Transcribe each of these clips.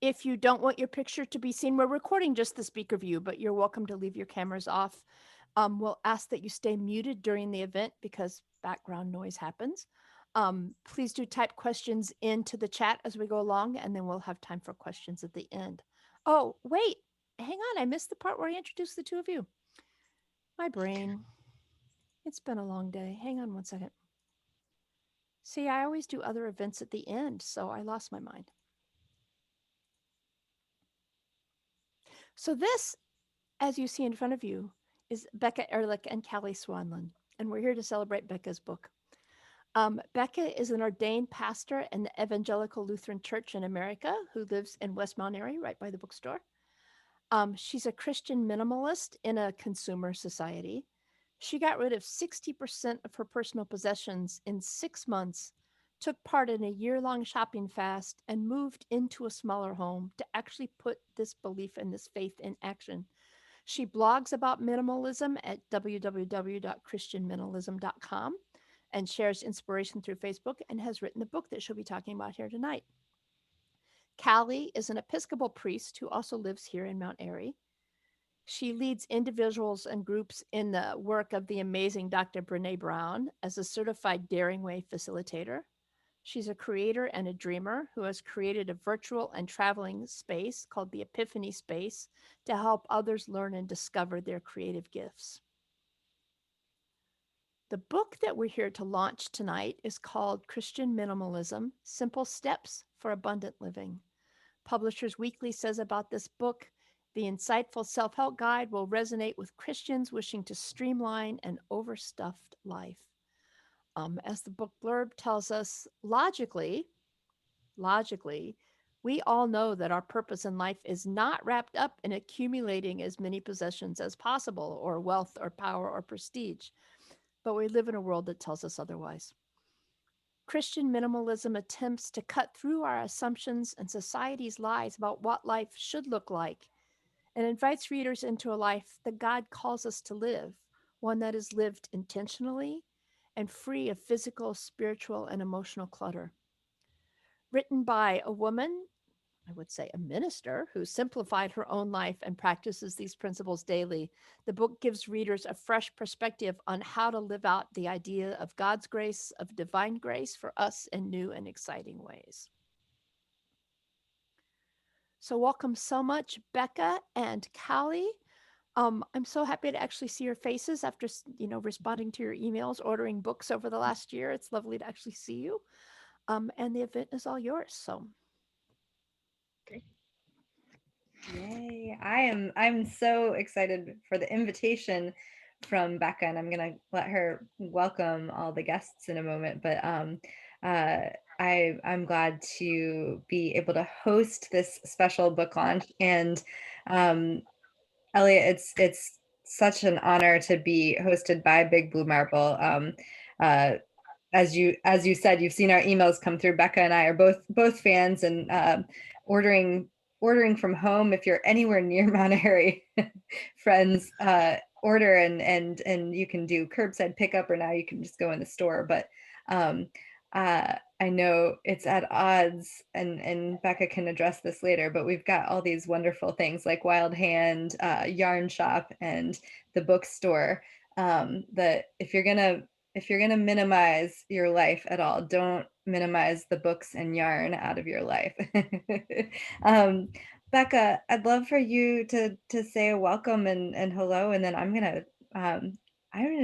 If you don't want your picture to be seen, we're recording just the speaker view, but you're welcome to leave your cameras off. We'll ask that you stay muted during the event because background noise happens. Please do type questions into the chat as we go along, and then we'll have time for questions at the end. Oh, wait, hang on. I missed the part where I introduced the two of you. My brain. It's been a long day. Hang on one second. See, I always do other events at the end, so I lost my mind. So this, as you see in front of you, is Becca Ehrlich and Callie Swanlund, and we're here to celebrate Becca's book. Becca is an ordained pastor in the Evangelical Lutheran Church in America who lives in West Mount Airy, right by the bookstore. She's a Christian minimalist in a consumer society. She got rid of 60% of her personal possessions in 6 months, took part in a year-long shopping fast, and moved into a smaller home to actually put this belief and this faith in action. She blogs about minimalism at www.christianminimalism.com and shares inspiration through Facebook and has written the book that she'll be talking about here tonight. Callie is an Episcopal priest who also lives here in Mount Airy. She leads individuals and groups in the work of the amazing Dr. Brene Brown as a certified Daring Way facilitator. She's a creator and a dreamer who has created a virtual and traveling space called the Epiphany Space to help others learn and discover their creative gifts. The book that we're here to launch tonight is called Christian Minimalism: Simple Steps for Abundant Living. Publishers Weekly says about this book, the insightful self-help guide will resonate with Christians wishing to streamline an overstuffed life. As the book blurb tells us, logically, we all know that our purpose in life is not wrapped up in accumulating as many possessions as possible, or wealth, or power, or prestige. But we live in a world that tells us otherwise. Christian minimalism attempts to cut through our assumptions and society's lies about what life should look like and invites readers into a life that God calls us to live, one that is lived intentionally and free of physical, spiritual, and emotional clutter. Written by a woman, I would say a minister, who simplified her own life and practices these principles daily, the book gives readers a fresh perspective on how to live out the idea of God's grace, of divine grace for us in new and exciting ways. So welcome so much, Becca and Callie. I'm so happy to actually see your faces after, responding to your emails, ordering books over the last year. It's lovely to actually see you. And the event is all yours. So. Great. Yay. I'm so excited for the invitation from Becca, and I'm gonna let her welcome all the guests in a moment. But I'm glad to be able to host this special book launch. And Elliot, it's such an honor to be hosted by Big Blue Marble. Uh, as you said, you've seen our emails come through. Becca and I are both fans, and ordering from home. If you're anywhere near Mount Airy, friends, order, and you can do curbside pickup, or now you can just go in the store. But I know it's at odds, and Becca can address this later, but we've got all these wonderful things like Wild Hand, Yarn Shop, and the bookstore. That if you're gonna minimize your life at all, don't minimize the books and yarn out of your life. um, Becca, I'd love for you to say a welcome and hello, and then I'm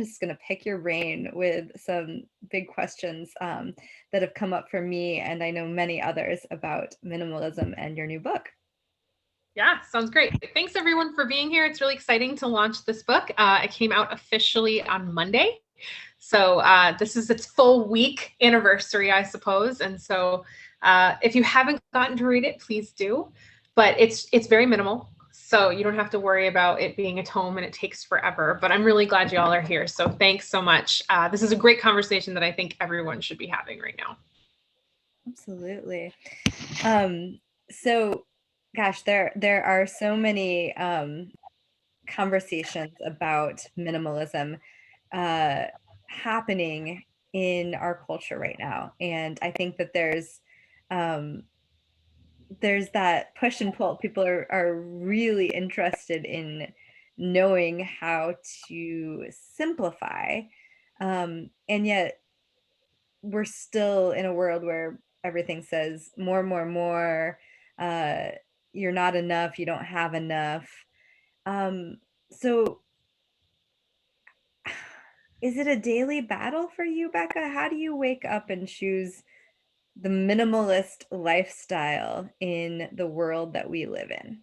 just gonna pick your brain with some big questions that have come up for me, and I know many others, about minimalism and your new book. Yeah, sounds great. Thanks everyone for being here. It's really exciting to launch this book. It came out officially on Monday. So this is its full week anniversary, I suppose. And so if you haven't gotten to read it, please do. But it's very minimal. So you don't have to worry about it being a tome and it takes forever. But I'm really glad you all are here. So thanks so much. This is a great conversation that I think everyone should be having right now. Absolutely. So gosh, there are so many conversations about minimalism uh, happening in our culture right now, and I think that there's um, there's that push and pull. People are really interested in knowing how to simplify. And yet we're still in a world where everything says more, more, more. Uh, you're not enough. You don't have enough. So is it a daily battle for you, Becca? How do you wake up and choose the minimalist lifestyle in the world that we live in?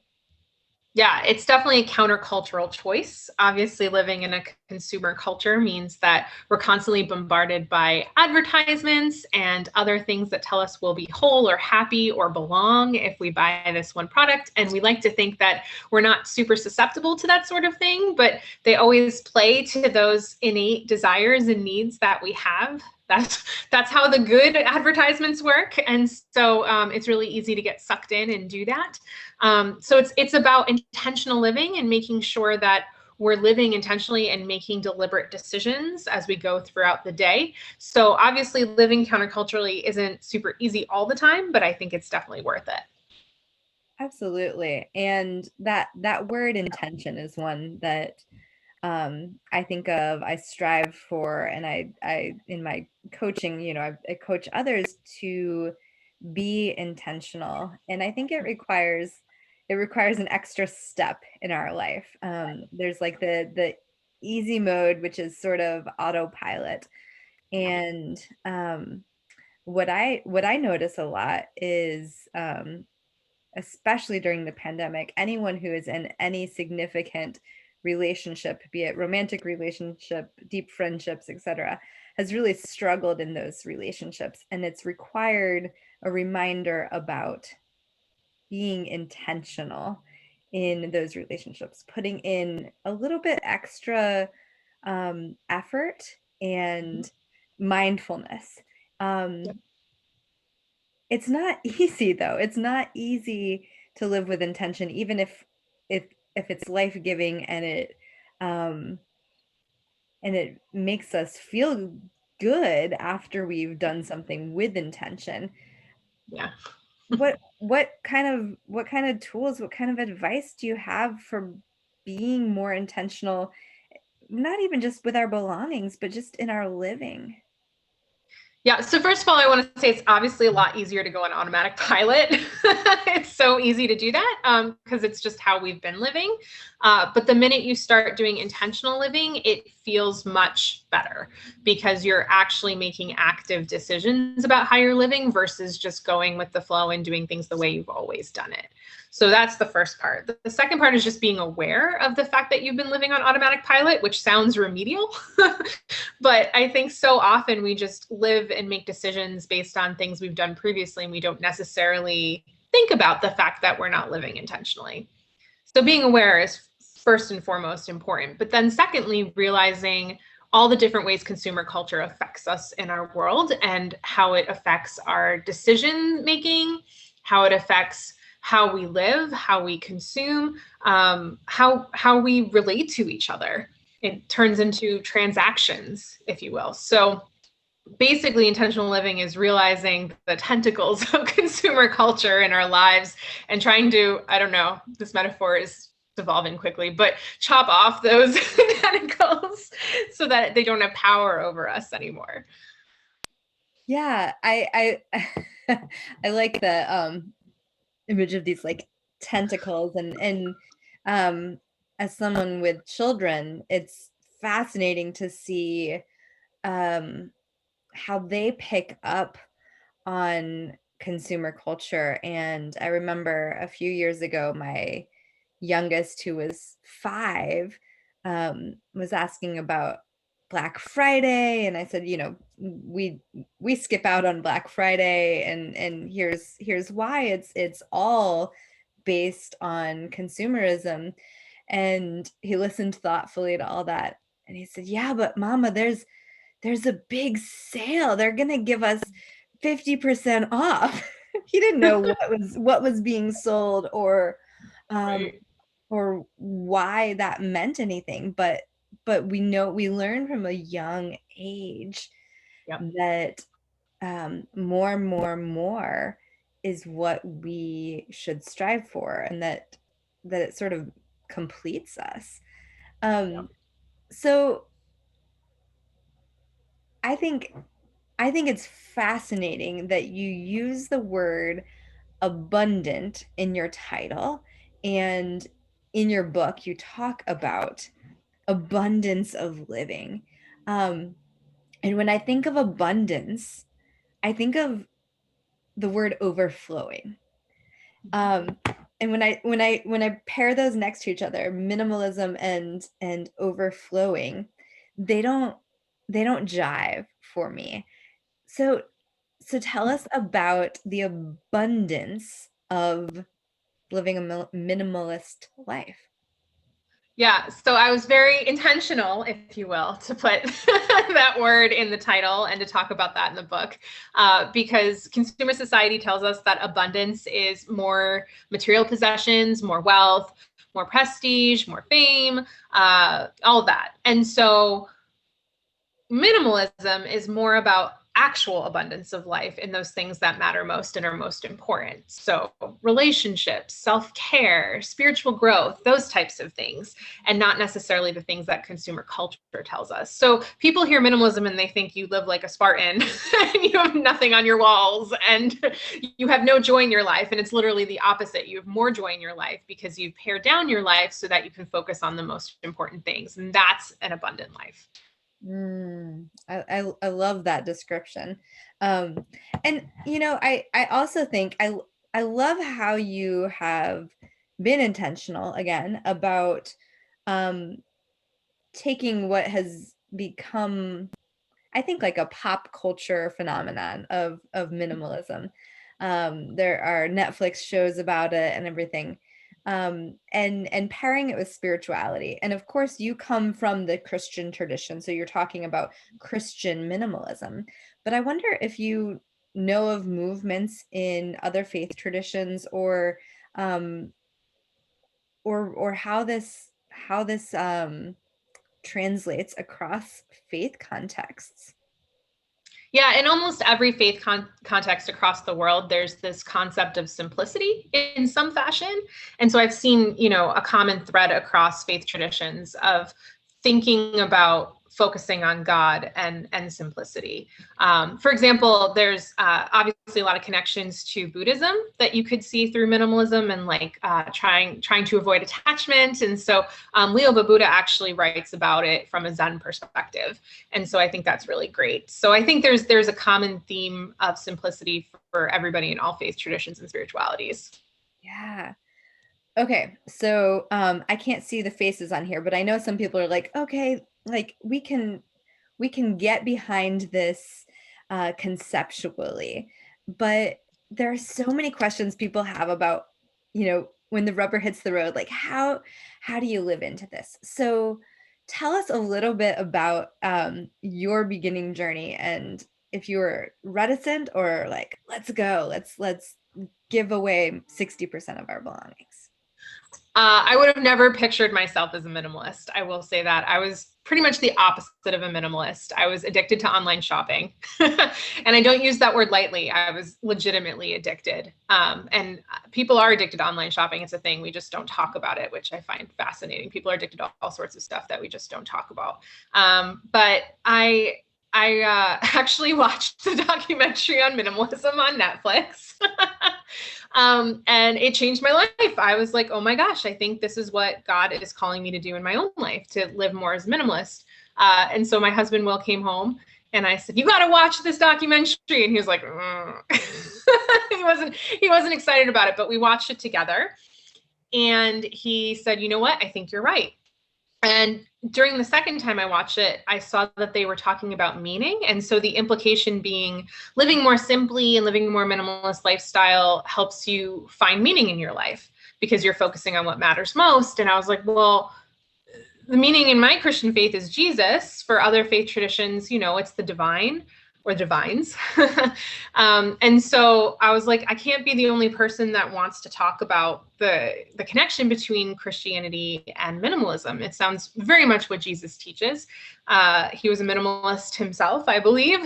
Yeah, it's definitely a countercultural choice. Obviously, living in a consumer culture means that we're constantly bombarded by advertisements and other things that tell us we'll be whole or happy or belong if we buy this one product. And we like to think that we're not super susceptible to that sort of thing, but they always play to those innate desires and needs that we have. That's how the good advertisements work, and so it's really easy to get sucked in and do that. So it's about intentional living and making sure that we're living intentionally and making deliberate decisions as we go throughout the day. So obviously, living counterculturally isn't super easy all the time, but I think it's definitely worth it. Absolutely. And that word intention is one that I think of, I strive for, and I in my coaching, I coach others to be intentional. And I think it requires an extra step in our life. There's like the easy mode, which is sort of autopilot. And what I notice a lot is, especially during the pandemic, anyone who is in any significant relationship, be it romantic relationship, deep friendships, etc., has really struggled in those relationships. And it's required a reminder about being intentional in those relationships, putting in a little bit extra effort and mindfulness. Um, it's not easy though. It's not easy to live with intention, even if it's life-giving um and it makes us feel good after we've done something with intention. Yeah. What kind of tools, what kind of advice do you have for being more intentional, not even just with our belongings, but just in our living? Yeah. So first of all, I want to say it's obviously a lot easier to go on automatic pilot. It's so easy to do that because it's just how we've been living. But the minute you start doing intentional living, it feels much better because you're actually making active decisions about how you're living versus just going with the flow and doing things the way you've always done it. So that's the first part. The second part is just being aware of the fact that you've been living on automatic pilot, which sounds remedial. But I think so often we just live and make decisions based on things we've done previously, and we don't necessarily think about the fact that we're not living intentionally. So being aware is first and foremost important. But then secondly, realizing all the different ways consumer culture affects us in our world and how it affects our decision making, how it affects how we live, how we consume, how we relate to each other. It turns into transactions, if you will. So basically, intentional living is realizing the tentacles of consumer culture in our lives and trying to, I don't know, this metaphor is evolving quickly, but chop off those tentacles so that they don't have power over us anymore. Yeah, I like the image of these like tentacles, and um as someone with children, it's fascinating to see um how they pick up on consumer culture. And I remember a few years ago, my youngest, who was 5, was asking about Black Friday, and I said, we skip out on Black Friday, and here's why. It's all based on consumerism. And he listened thoughtfully to all that, and he said, yeah, but Mama, there's a big sale. They're gonna give us 50% off. He didn't know what was being sold, um Right. or why that meant anything, but we learn from a young age Yep. that more, more, more is what we should strive for, and that it sort of completes us. So I think it's fascinating that you use the word abundant in your title, and in your book you talk about abundance of living. And when I think of abundance, I think of the word overflowing. And when I pair those next to each other, minimalism and overflowing, they don't jive for me. So tell us about the abundance of living a minimalist life. Yeah, so I was very intentional, if you will, to put that word in the title and to talk about that in the book, because consumer society tells us that abundance is more material possessions, more wealth, more prestige, more fame, all of that. And so minimalism is more about actual abundance of life in those things that matter most and are most important. So relationships, self-care, spiritual growth, those types of things, and not necessarily the things that consumer culture tells us. So people hear minimalism and they think you live like a Spartan and you have nothing on your walls and you have no joy in your life. And it's literally the opposite. You have more joy in your life because you've pared down your life so that you can focus on the most important things. And that's an abundant life. I love that description. And I also think I love how you have been intentional again about taking what has become, I think, like a pop culture phenomenon of minimalism. There are Netflix shows about it and everything. And pairing it with spirituality. And of course, you come from the Christian tradition, so you're talking about Christian minimalism. But I wonder if you know of movements in other faith traditions, or how this translates across faith contexts. Yeah, in almost every faith context across the world, there's this concept of simplicity in some fashion. And so I've seen, a common thread across faith traditions of thinking about focusing on God and simplicity. For example, there's obviously a lot of connections to Buddhism that you could see through minimalism and like trying to avoid attachment. And so Leo Babauta actually writes about it from a Zen perspective. And so I think that's really great. So I think there's a common theme of simplicity for everybody in all faith traditions and spiritualities. Yeah. Okay, so I can't see the faces on here, but I know some people are like, okay, like we can get behind this conceptually, but there are so many questions people have about, when the rubber hits the road, like how do you live into this? So tell us a little bit about your beginning journey, and if you were reticent or like, let's go, let's give away 60% of our belongings. I would have never pictured myself as a minimalist. I will say that. I was pretty much the opposite of a minimalist. I was addicted to online shopping. And I don't use that word lightly. I was legitimately addicted. And people are addicted to online shopping. It's a thing. We just don't talk about it, which I find fascinating. People are addicted to all sorts of stuff that we just don't talk about. But I actually watched the documentary on minimalism on Netflix. And it changed my life. I was like, oh my gosh, I think this is what God is calling me to do in my own life, to live more as minimalist. And so my husband, Will, came home and I said, you got to watch this documentary. And he was like, he wasn't excited about it, but we watched it together. And he said, you know what? I think you're right. And during the second time I watched it, I saw that they were talking about meaning. And so the implication being living more simply and living a more minimalist lifestyle helps you find meaning in your life because you're focusing on what matters most. And I was like, well, the meaning in my Christian faith is Jesus. For other faith traditions, it's the divine. or the divines. And so I was like, I can't be the only person that wants to talk about the connection between Christianity and minimalism. It sounds very much what Jesus teaches. He was a minimalist himself, I believe.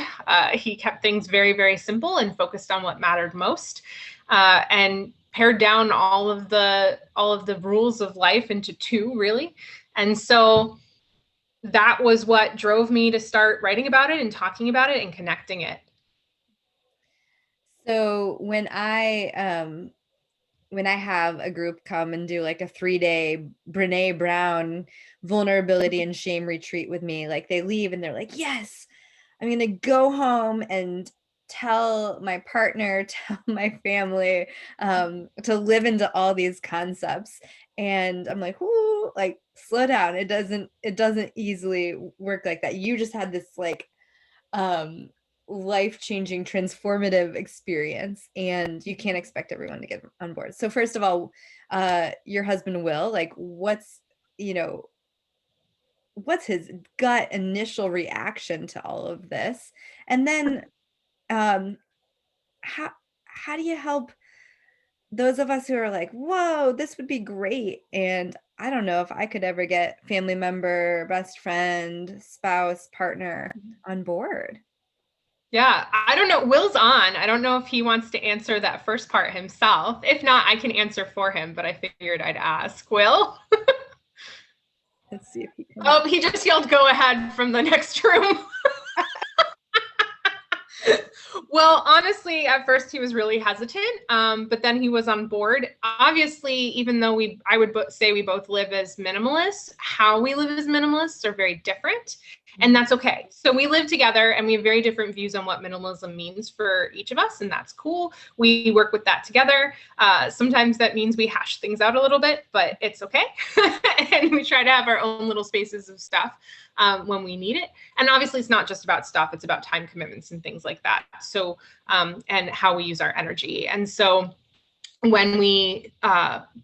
He kept things very, very simple and focused on what mattered most, and pared down all of the rules of life into two, really. And so that was what drove me to start writing about it and talking about it and connecting it. So when I have a group come and do like a 3-day Brene Brown vulnerability and shame retreat with me, like they leave and they're like, yes, I'm going to go home and tell my partner, tell my family, to live into all these concepts. And I'm like, ooh, like slow down. It doesn't easily work like that. You just had this like, life-changing transformative experience, and you can't expect everyone to get on board. So first of all, your husband Will, like what's his gut initial reaction to all of this? And then how do you help those of us who are like, whoa, this would be great, and I don't know if I could ever get family member, best friend, spouse, partner on board? Yeah, I don't know. Will's on. I don't know if he wants to answer that first part himself. If not, I can answer for him, but I figured I'd ask. Will? Let's see if he can. Oh, he just yelled, go ahead from the next room. Well, honestly, at first he was really hesitant, but then he was on board. Obviously, even though I would say we both live as minimalists, how we live as minimalists are very different. And that's okay. So we live together and we have very different views on what minimalism means for each of us. And that's cool. We work with that together. Sometimes that means we hash things out a little bit, but it's okay. And we try to have our own little spaces of stuff when we need it. And obviously it's not just about stuff, it's about time commitments and things like that. So, and how we use our energy. And so when we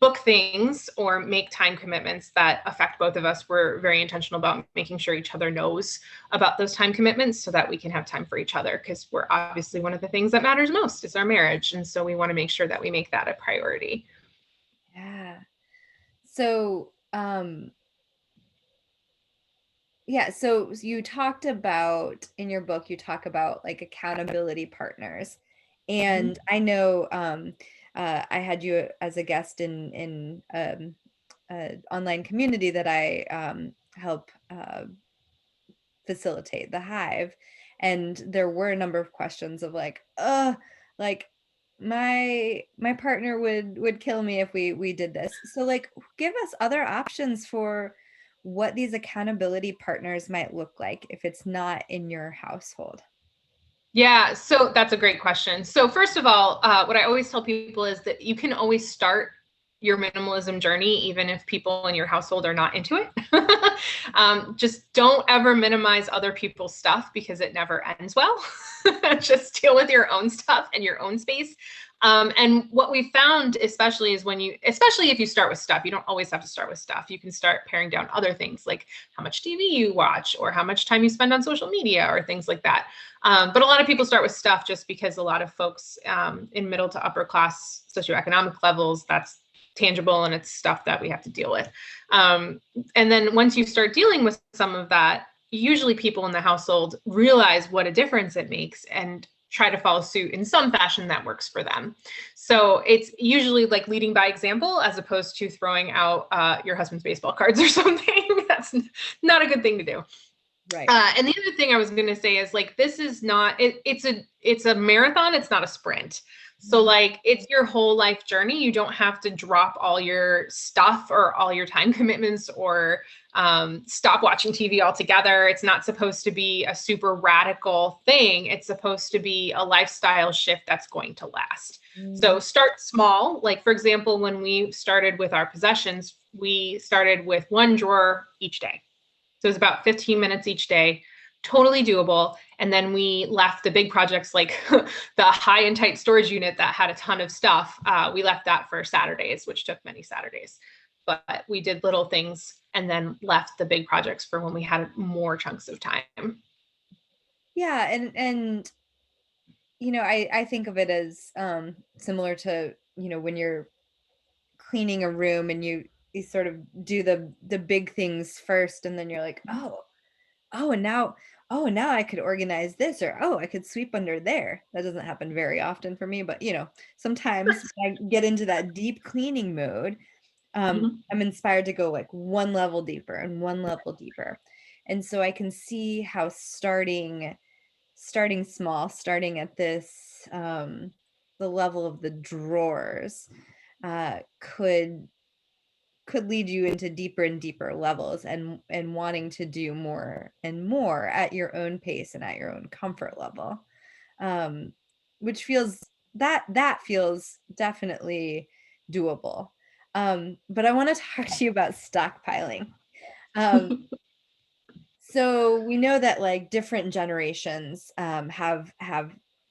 book things or make time commitments that affect both of us, we're very intentional about making sure each other knows about those time commitments so that we can have time for each other, because we're obviously one of the things that matters most is our marriage. And so we want to make sure that we make that a priority. Yeah. So, yeah, so you talked about in your book, you talk about like accountability partners. And I know I had you as a guest in an online community that I help facilitate, the Hive. And there were a number of questions of like my partner would kill me if we did this. So like give us other options for what these accountability partners might look like if it's not in your household. Yeah, so that's a great question. So first of all, what I always tell people is that you can always start your minimalism journey, even if people in your household are not into it. Just don't ever minimize other people's stuff because it never ends well. Just deal with your own stuff and your own space. And what we found, especially especially if you start with stuff, you don't always have to start with stuff. You can start paring down other things like how much TV you watch or how much time you spend on social media or things like that. But a lot of people start with stuff just because a lot of folks in middle to upper class socioeconomic levels, that's tangible and it's stuff that we have to deal with. And then once you start dealing with some of that, usually people in the household realize what a difference it makes and try to follow suit in some fashion that works for them. So it's usually like leading by example as opposed to throwing out your husband's baseball cards or something. That's not a good thing to do. Right. And the other thing I was going to say is like, this is not, it's a marathon. It's not a sprint. So like, it's your whole life journey. You don't have to drop all your stuff or all your time commitments or stop watching TV altogether. It's not supposed to be a super radical thing. It's supposed to be a lifestyle shift that's going to last. So start small. Like, for example, when we started with our possessions, we started with one drawer each day. So it was about 15 minutes each day, totally doable. And then we left the big projects like the high and tight storage unit that had a ton of stuff. We left that for Saturdays, which took many Saturdays. But we did little things and then left the big projects for when we had more chunks of time. Yeah, and I think of it as similar to, when you're cleaning a room and you sort of do the big things first, and then you're like, oh, and now I could organize this, or oh, I could sweep under there. That doesn't happen very often for me, but sometimes I get into that deep cleaning mode. Mhm. I'm inspired to go like one level deeper and one level deeper. And so I can see how starting small, starting at this the level of the drawers, could lead you into deeper and deeper levels, and wanting to do more and more at your own pace and at your own comfort level, um, which that feels definitely doable. But I want to talk to you about stockpiling. Um, so we know that like different generations have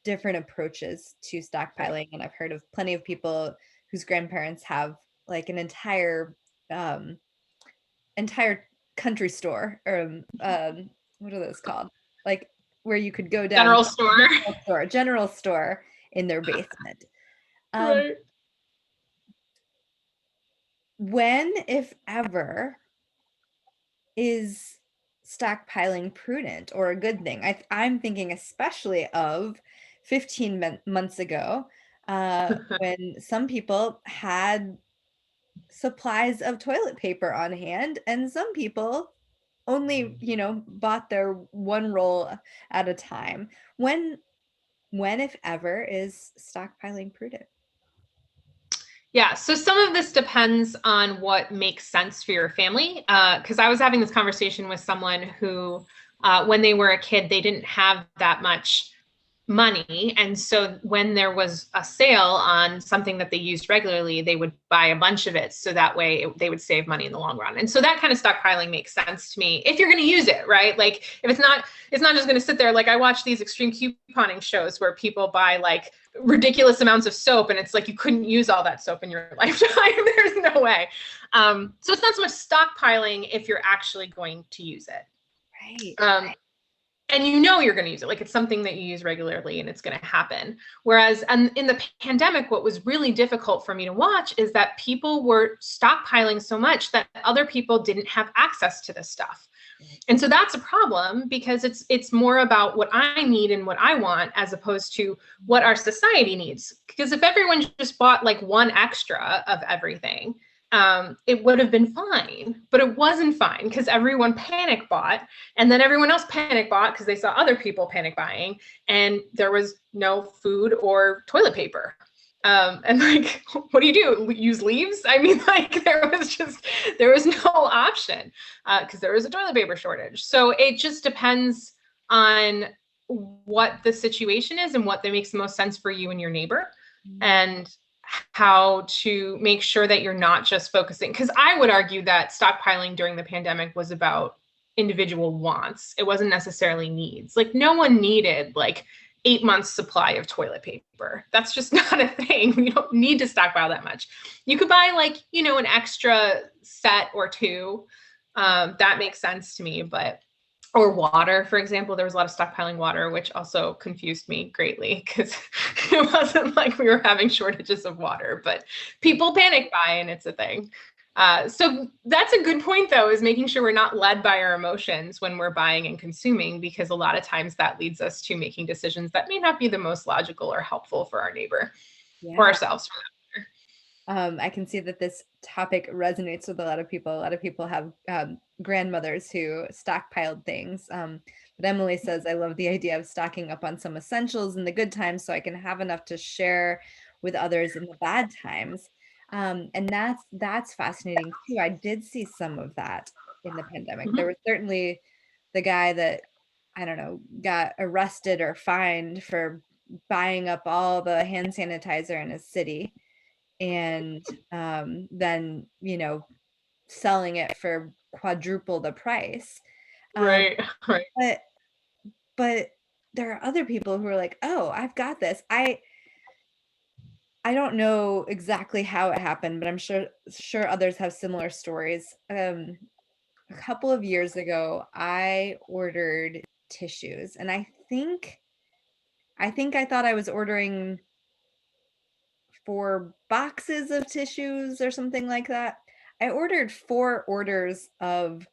different approaches to Right. stockpiling, and I've heard of plenty of people whose grandparents have like an um, entire country store, or what are those called? Like where you could go down General store. general store in their basement. Um, Right. when, if ever, is stockpiling prudent or a good thing? I'm thinking especially of 15 months ago, when some people had supplies of toilet paper on hand, and some people only, bought their one roll at a time. When, if ever, is stockpiling prudent? Yeah, so some of this depends on what makes sense for your family. Because I was having this conversation with someone who, when they were a kid, they didn't have that much money. And so when there was a sale on something that they used regularly, they would buy a bunch of it. So that way they would save money in the long run. And so that kind of stockpiling makes sense to me if you're going to use it, right? Like if it's not just going to sit there. Like I watch these extreme couponing shows where people buy like ridiculous amounts of soap, and it's like you couldn't use all that soap in your lifetime. There's no way. So it's not so much stockpiling if you're actually going to use it. Right. And you know you're going to use it, like it's something that you use regularly and it's going to happen. Whereas and in the pandemic, what was really difficult for me to watch is that people were stockpiling so much that other people didn't have access to this stuff. And so that's a problem, because it's more about what I need and what I want as opposed to what our society needs. Because if everyone just bought like one extra of everything, it would have been fine, but it wasn't fine because everyone panic bought, and then everyone else panic bought because they saw other people panic buying, and there was no food or toilet paper. And like, what do? Use leaves? I mean, like there was no option because there was a toilet paper shortage. So it just depends on what the situation is and what makes the most sense for you and your neighbor, and how to make sure that you're not just focusing. Because I would argue that stockpiling during the pandemic was about individual wants. It wasn't necessarily needs. Like no one needed like 8 months supply of toilet paper. That's just not a thing. You don't need to stockpile that much. You could buy like, an extra set or two. That makes sense to me, but or water, for example. There was a lot of stockpiling water, which also confused me greatly because it wasn't like we were having shortages of water, but people panic buy and it's a thing. So that's a good point, though, is making sure we're not led by our emotions when we're buying and consuming, because a lot of times that leads us to making decisions that may not be the most logical or helpful for our neighbor or Yeah. ourselves. I can see that this topic resonates with a lot of people. A lot of people have grandmothers who stockpiled things. But Emily says, I love the idea of stocking up on some essentials in the good times so I can have enough to share with others in the bad times. And that's fascinating too. I did see some of that in the pandemic. There Mhm. was certainly the guy that, I don't know, got arrested or fined for buying up all the hand sanitizer in his city, and then selling it for quadruple the price. um, Right, right. but but there are other people who are like, oh, I've got this. I don't know exactly how it happened, but I'm sure others have similar stories. A couple of years ago, I ordered tissues, and I think I thought I was ordering 4 boxes of tissues or something like that. I ordered 4 orders of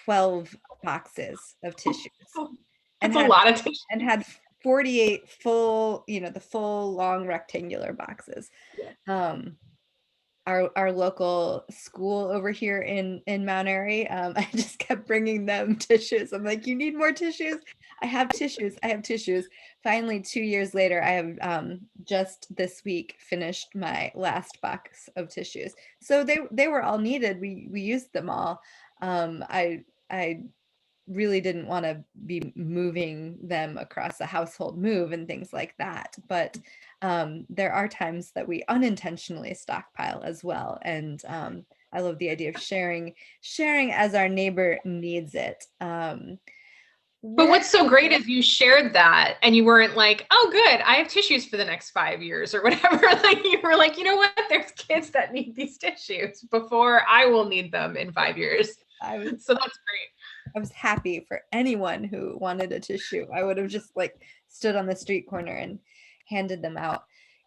12 boxes of tissues and That's a lot of tissues. had 48 full, the full long rectangular boxes. Our local school over here in Mount Airy, I just kept bringing them tissues. I'm like, you need more tissues? I have tissues. I have tissues. Finally, 2 years later, I have just this week finished my last box of tissues. So they were all needed. We used them all. I really didn't want to be moving them across a household move and things like that. But there are times that we unintentionally stockpile as well. And I love the idea of sharing as our neighbor needs it. But what's so great is you shared that and you weren't like, oh, good, I have tissues for the next 5 years or whatever. Like you were like, you know what? There's kids that need these tissues before I will need them in 5 years. So that's great. I was happy for anyone who wanted a tissue. I would have just like stood on the street corner and handed them out.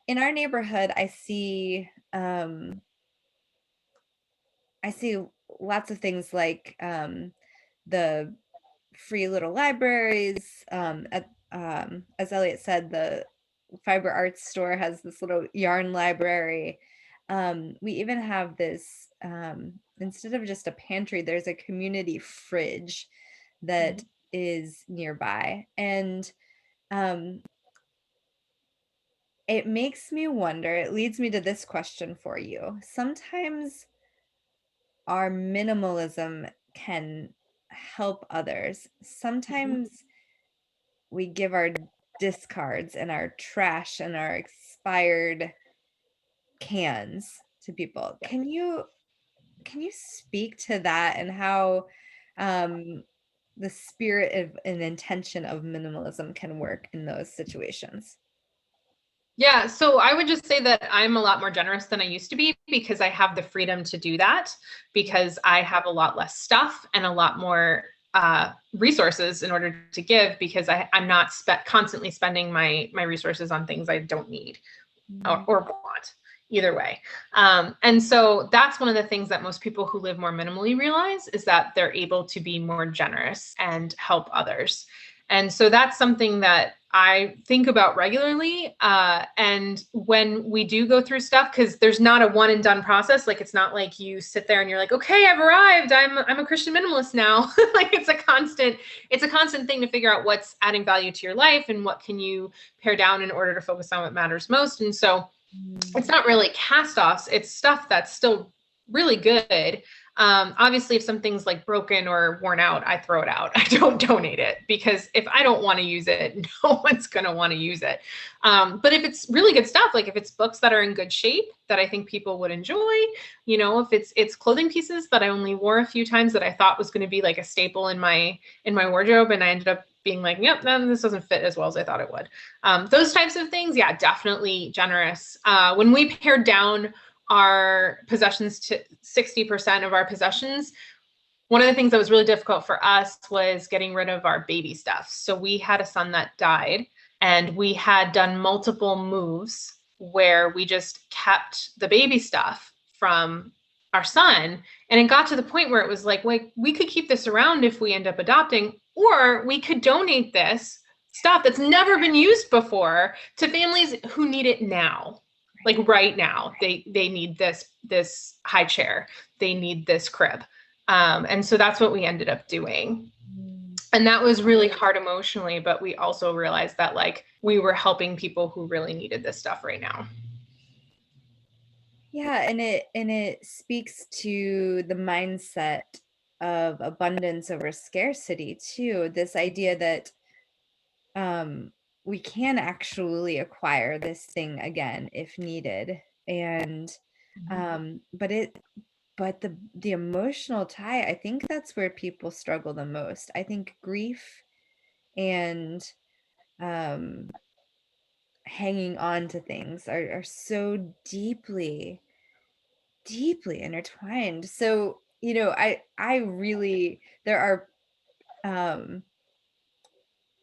In our neighborhood, I see lots of things like the free little libraries. As Elliot said, the Fiber Arts store has this little yarn library. We even have this, instead of just a pantry, there's a community fridge that is nearby. And it makes me wonder, it leads me to this question for you. Sometimes our minimalism can help others. Sometimes we give our discards and our trash and our expired cans to people. Can you speak to that and how the spirit of and intention of minimalism can work in those situations? Yeah, so I would just say that I'm a lot more generous than I used to be because I have the freedom to do that because I have a lot less stuff and a lot more resources in order to give because I'm not constantly spending my resources on things I don't need or want either way. And so that's one of the things that most people who live more minimally realize is that they're able to be more generous and help others. And so that's something that I think about regularly. And when we do go through stuff, because there's not a one and done process, like it's not like you sit there and you're like, okay, I've arrived. I'm a Christian minimalist now. Like it's a constant thing to figure out what's adding value to your life and what can you pare down in order to focus on what matters most. And so it's not really cast-offs, it's stuff that's still really good. Obviously, if something's like broken or worn out, I throw it out. I don't donate it because if I don't want to use it, no one's going to want to use it. But if it's really good stuff, like if it's books that are in good shape that I think people would enjoy, if it's clothing pieces that I only wore a few times that I thought was going to be like a staple in my wardrobe, and I ended up being like, yep, then this doesn't fit as well as I thought it would. Those types of things, yeah, definitely generous. When we pared down our possessions to 60% of our possessions, one of the things that was really difficult for us was getting rid of our baby stuff. So we had a son that died and we had done multiple moves where we just kept the baby stuff from our son. And it got to the point where it was like, wait, we could keep this around if we end up adopting, or we could donate this stuff that's never been used before to families who need it now. Like right now, they need this high chair, they need this crib. And so that's what we ended up doing. And that was really hard emotionally, but we also realized that like we were helping people who really needed this stuff right now. Yeah, and it speaks to the mindset of abundance over scarcity too. This idea that we can actually acquire this thing again if needed. And but the emotional tie, I think that's where people struggle the most. I think grief and hanging on to things are so deeply intertwined. So I really, there are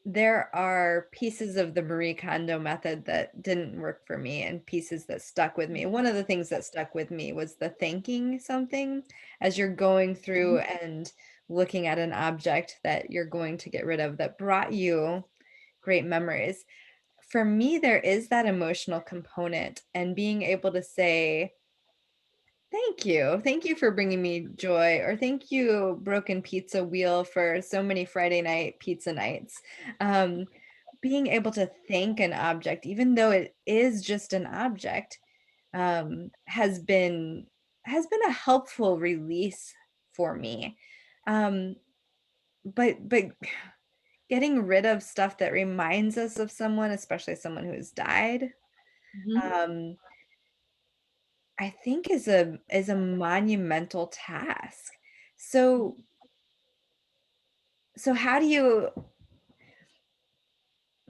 there are pieces of the Marie Kondo method that didn't work for me and pieces that stuck with me. One of the things that stuck with me was the thanking something as you're going through and looking at an object that you're going to get rid of that brought you great memories. For me, there is that emotional component, and being able to say, thank you. Thank you for bringing me joy, or thank you, Broken Pizza Wheel, for so many Friday night pizza nights. Being able to thank an object, even though it is just an object, has been a helpful release for me. But getting rid of stuff that reminds us of someone, especially someone who has died, Mhm. um, I think is a monumental task. So how do you,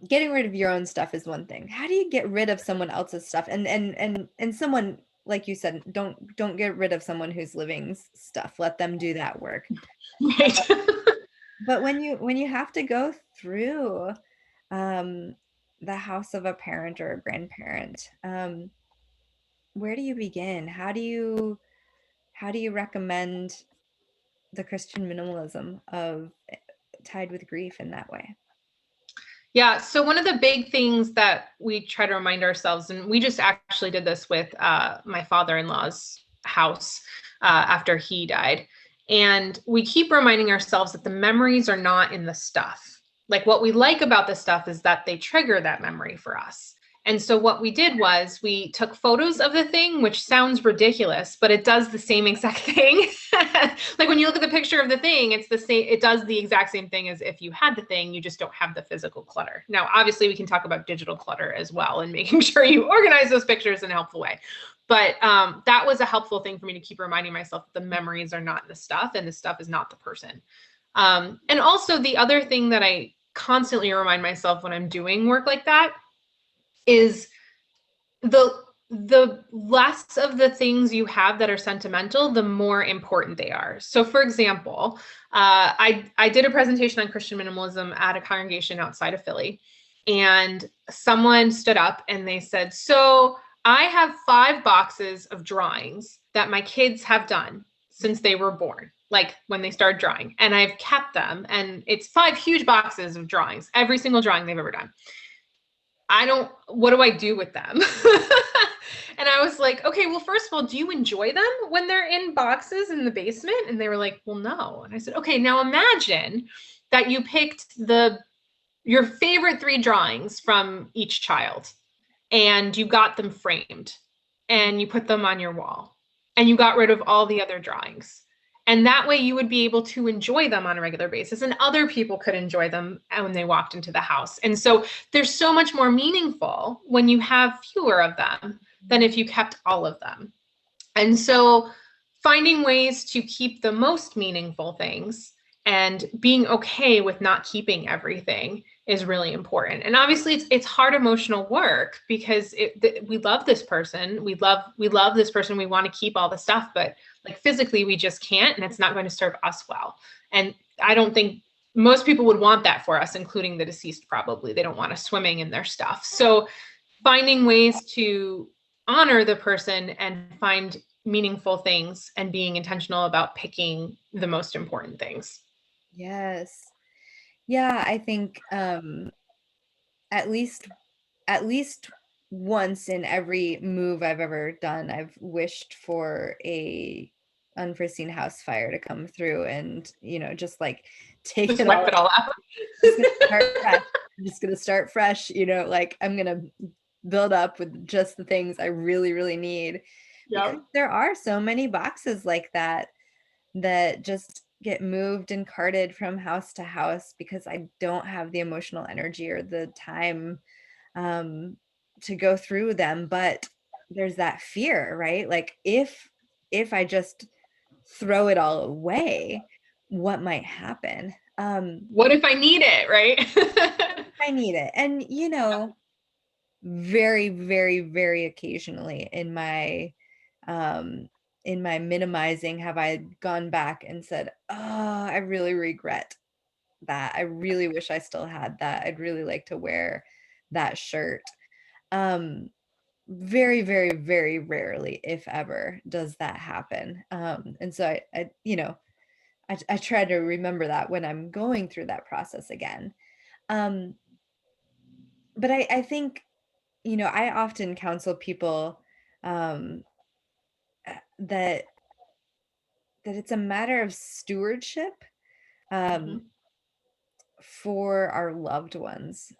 getting rid of your own stuff is one thing. How do you get rid of someone else's stuff? And someone, like you said, don't get rid of someone who's living stuff. Let them do that work. Right. But when you have to go through the house of a parent or a grandparent, where do you begin? How do you recommend the Christian minimalism of tied with grief in that way? Yeah. So one of the big things that we try to remind ourselves, and we just actually did this with my father-in-law's house after he died, and we keep reminding ourselves that the memories are not in the stuff. Like what we like about the stuff is that they trigger that memory for us. And so what we did was we took photos of the thing, which sounds ridiculous, but it does the same exact thing. Like when you look at the picture of the thing, it's the same, it does the exact same thing as if you had the thing, you just don't have the physical clutter. Now, obviously we can talk about digital clutter as well and making sure you organize those pictures in a helpful way. But that was a helpful thing for me to keep reminding myself that the memories are not in the stuff and the stuff is not the person. And also the other thing that I constantly remind myself when I'm doing work like that is the less of the things you have that are sentimental, the more important they are. So for example, I did a presentation on Christian minimalism at a congregation outside of Philly, and someone stood up and they said, so I have 5 boxes of drawings that my kids have done since they were born, like when they started drawing, and I've kept them, and it's 5 huge boxes of drawings, every single drawing they've ever done. What do I do with them? And I was like, okay, well, first of all, do you enjoy them when they're in boxes in the basement? And they were like, well, no. And I said, okay, now imagine that you picked your favorite 3 drawings from each child and you got them framed and you put them on your wall and you got rid of all the other drawings. And that way you would be able to enjoy them on a regular basis, and other people could enjoy them when they walked into the house. And so there's so much more meaningful when you have fewer of them than if you kept all of them. And so finding ways to keep the most meaningful things and being okay with not keeping everything is really important. And obviously it's hard emotional work because we love this person. We love this person. We want to keep all the stuff, but like physically we just can't, and it's not going to serve us well. And I don't think most people would want that for us, including the deceased. Probably they don't want us swimming in their stuff. So finding ways to honor the person and find meaningful things and being intentional about picking the most important things. Yes. Yeah, I think at least once in every move I've ever done, I've wished for a unforeseen house fire to come through and, just like take Just it wipe all. it all out. Just gonna start fresh. I'm just gonna start fresh, like I'm gonna build up with just the things I really, really need. Because Yep. there are so many boxes like that just get moved and carted from house to house because I don't have the emotional energy or the time to go through them. But there's that fear, right? Like if I just throw it all away, what might happen? What if I need it, right? I need it. And very, very, very occasionally in my minimizing have I gone back and said, oh, I really regret that. I really wish I still had that. I'd really like to wear that shirt. Very, very, very rarely, if ever, does that happen. And so I try to remember that when I'm going through that process again. Um, but I think, I often counsel people um, that it's a matter of stewardship um, Mhm. for our loved ones,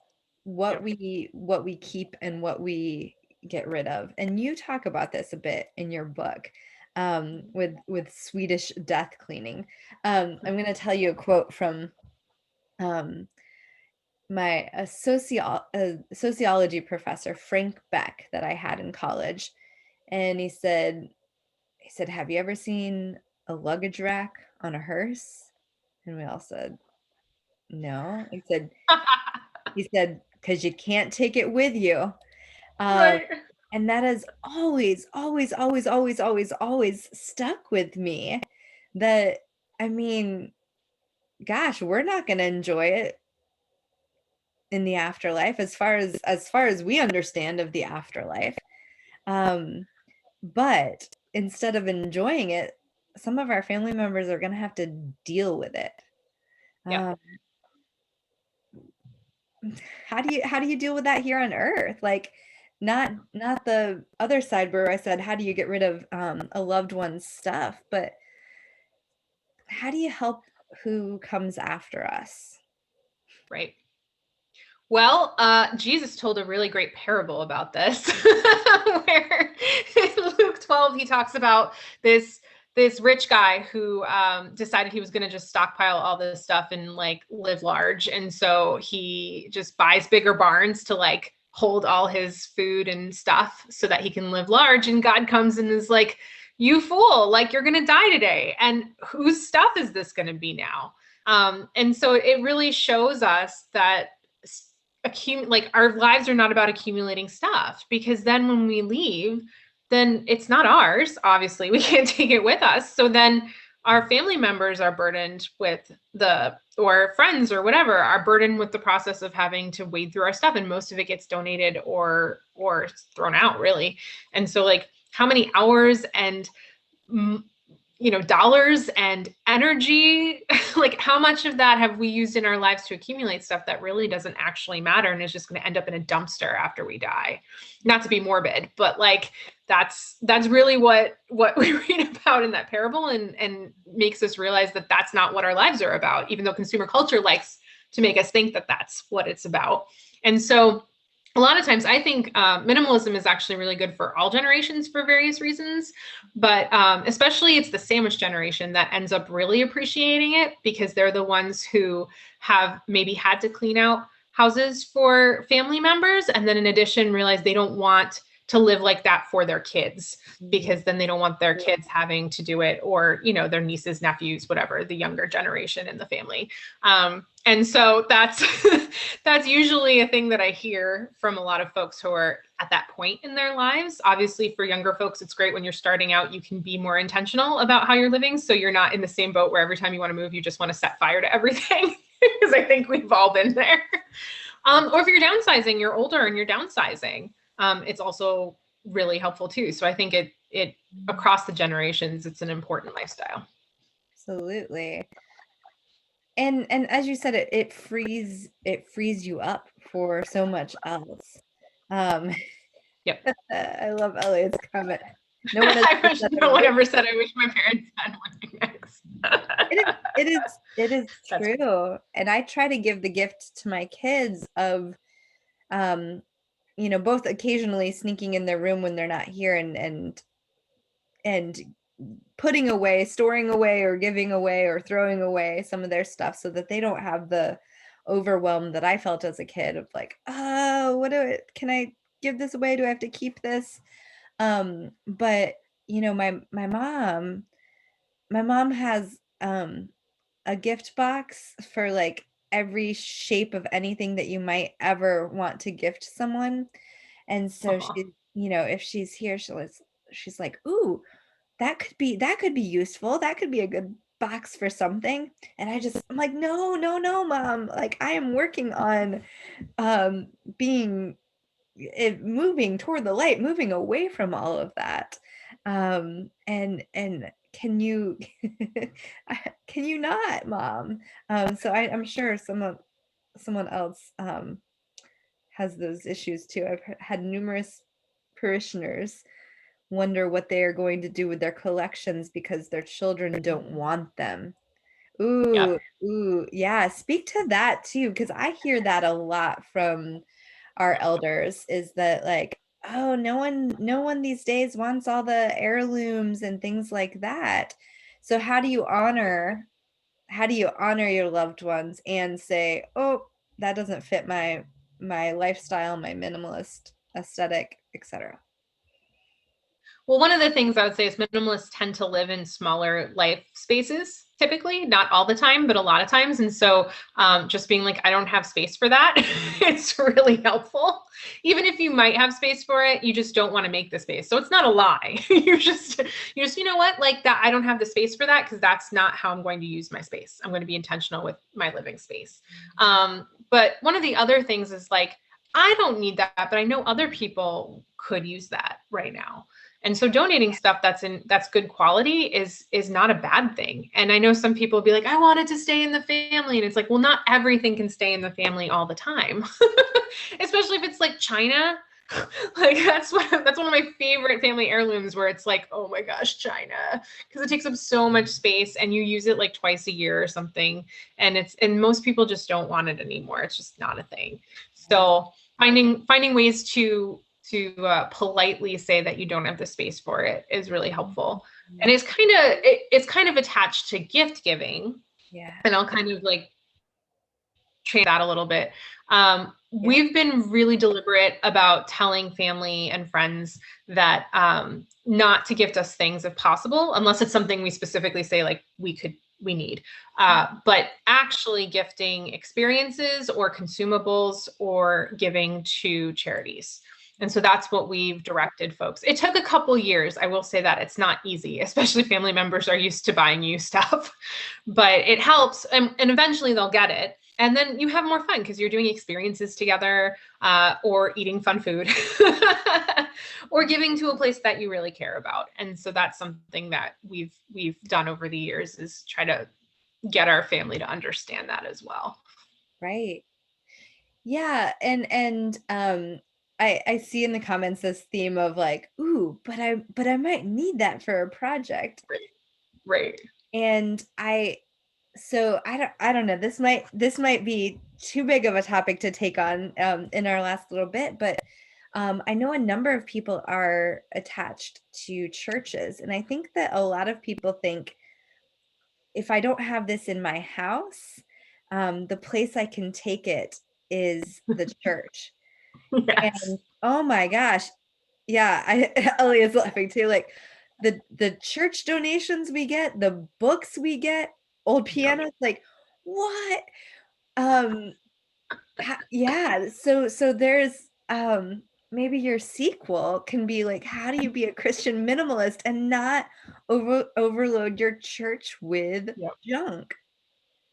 what Yep. we keep and what we get rid of. And you talk about this a bit in your book with Swedish death cleaning. I'm going to tell you a quote from um, my a sociology professor, Frank Beck, that I had in college. And he said, have you ever seen a luggage rack on a hearse? And we all said, no. He said, because you can't take it with you. Um, Right. and that has always, always, always, always, always, always stuck with me. That, I mean, gosh, we're not going to enjoy it in the afterlife as far as we understand of the afterlife. Um, but instead of enjoying it, some of our family members are going to have to deal with it. Yep. Um, how do you deal with that here on earth? Like, not the other side where I said, how do you get rid of a loved one's stuff, but how do you help who comes after us? Right. Well, Jesus told a really great parable about this, where in Luke 12 he talks about this rich guy who decided he was going to just stockpile all this stuff and like live large, and so he just buys bigger barns to like hold all his food and stuff so that he can live large. And God comes and is like, "You fool! Like you're going to die today, and whose stuff is this going to be now?" And so it really shows us that like our lives are not about accumulating stuff, because then when we leave, then it's not ours. Obviously, we can't take it with us. So then our family members are burdened with or friends or whatever are burdened with the process of having to wade through our stuff, and most of it gets donated or thrown out, really. And so like how many hours and dollars and energy, like how much of that have we used in our lives to accumulate stuff that really doesn't actually matter and is just going to end up in a dumpster after we die? Not to be morbid, but like that's really what we read about in that parable, and makes us realize that that's not what our lives are about, even though consumer culture likes to make us think that that's what it's about. And so a lot of times I think minimalism is actually really good for all generations for various reasons, but especially it's the sandwich generation that ends up really appreciating it, because they're the ones who have maybe had to clean out houses for family members, and then in addition realize they don't want to live like that for their kids, because then they don't want their kids having to do it, or their nieces, nephews, whatever, the younger generation in the family. And so that's that's usually a thing that I hear from a lot of folks who are at that point in their lives. Obviously, for younger folks, it's great when you're starting out, you can be more intentional about how you're living, so you're not in the same boat where every time you want to move, you just want to set fire to everything, because I think we've all been there. Or if you're downsizing, you're older and you're downsizing, it's also really helpful too. So I think it across the generations, it's an important lifestyle. Absolutely. And as you said, it frees you up for so much else. Um, Yep. I love Elliot's comment. No one has I ever wish said no one ever said, I wish my parents had one next. it is That's true. And I try to give the gift to my kids of both occasionally sneaking in their room when they're not here and putting away, storing away, or giving away or throwing away some of their stuff, so that they don't have the overwhelm that I felt as a kid of like, oh, can I give this away? Do I have to keep this? But my mom has a gift box for like every shape of anything that you might ever want to gift someone. And so Aw. if she's here, she's like, ooh, that could be useful. That could be a good box for something, and I'm like, no, no, no, Mom, like I am working on being moving toward the light, moving away from all of that. And can you can you not, Mom? So I'm sure someone else has those issues too. I've had numerous parishioners wonder what they are going to do with their collections because their children don't want them. Yep. Ooh, yeah. Speak to that too, because I hear that a lot from our elders, is that like, oh, no one these days wants all the heirlooms and things like that. So how do you honor your loved ones and say, oh, that doesn't fit my lifestyle, my minimalist aesthetic, etc. Well, one of the things I would say is minimalists tend to live in smaller life spaces, typically, not all the time, but a lot of times. And so just being like, I don't have space for that, it's really helpful. Even if you might have space for it, you just don't want to make the space. So it's not a lie. you just, you know what, like that, I don't have the space for that because that's not how I'm going to use my space. I'm going to be intentional with my living space. But one of the other things is like, I don't need that, but I know other people could use that right now. And so donating stuff that's good quality is not a bad thing. And I know some people will be like, I want it to stay in the family. And it's like, well, not everything can stay in the family all the time, especially if it's like China. Like that's one of my favorite family heirlooms, where it's like, oh my gosh, China, because it takes up so much space and you use it like twice a year or something. And most people just don't want it anymore. It's just not a thing. So finding ways to politely say that you don't have the space for it is really helpful. And it's kind of attached to gift giving. Yeah. And I'll kind of like train that a little bit. We've been really deliberate about telling family and friends that not to gift us things if possible, unless it's something we specifically say like we need, but actually gifting experiences or consumables or giving to charities. And so that's what we've directed folks. It took a couple years. I will say that it's not easy, especially family members are used to buying you stuff, but it helps. And eventually they'll get it. And then you have more fun because you're doing experiences together, or eating fun food or giving to a place that you really care about. And so that's something that we've done over the years, is try to get our family to understand that as well. Right. Yeah. And I see in the comments this theme of like, ooh, but I might need that for a project. Right. And I don't know, this might be too big of a topic to take on in our last little bit, but I know a number of people are attached to churches, and I think that a lot of people think, if I don't have this in my house, the place I can take it is the church. Yes. And oh my gosh, yeah, Ellie is laughing too. Like the church donations we get, the books we get, old pianos, like what? Yeah. So there's maybe your sequel can be like, how do you be a Christian minimalist and not overload your church with junk?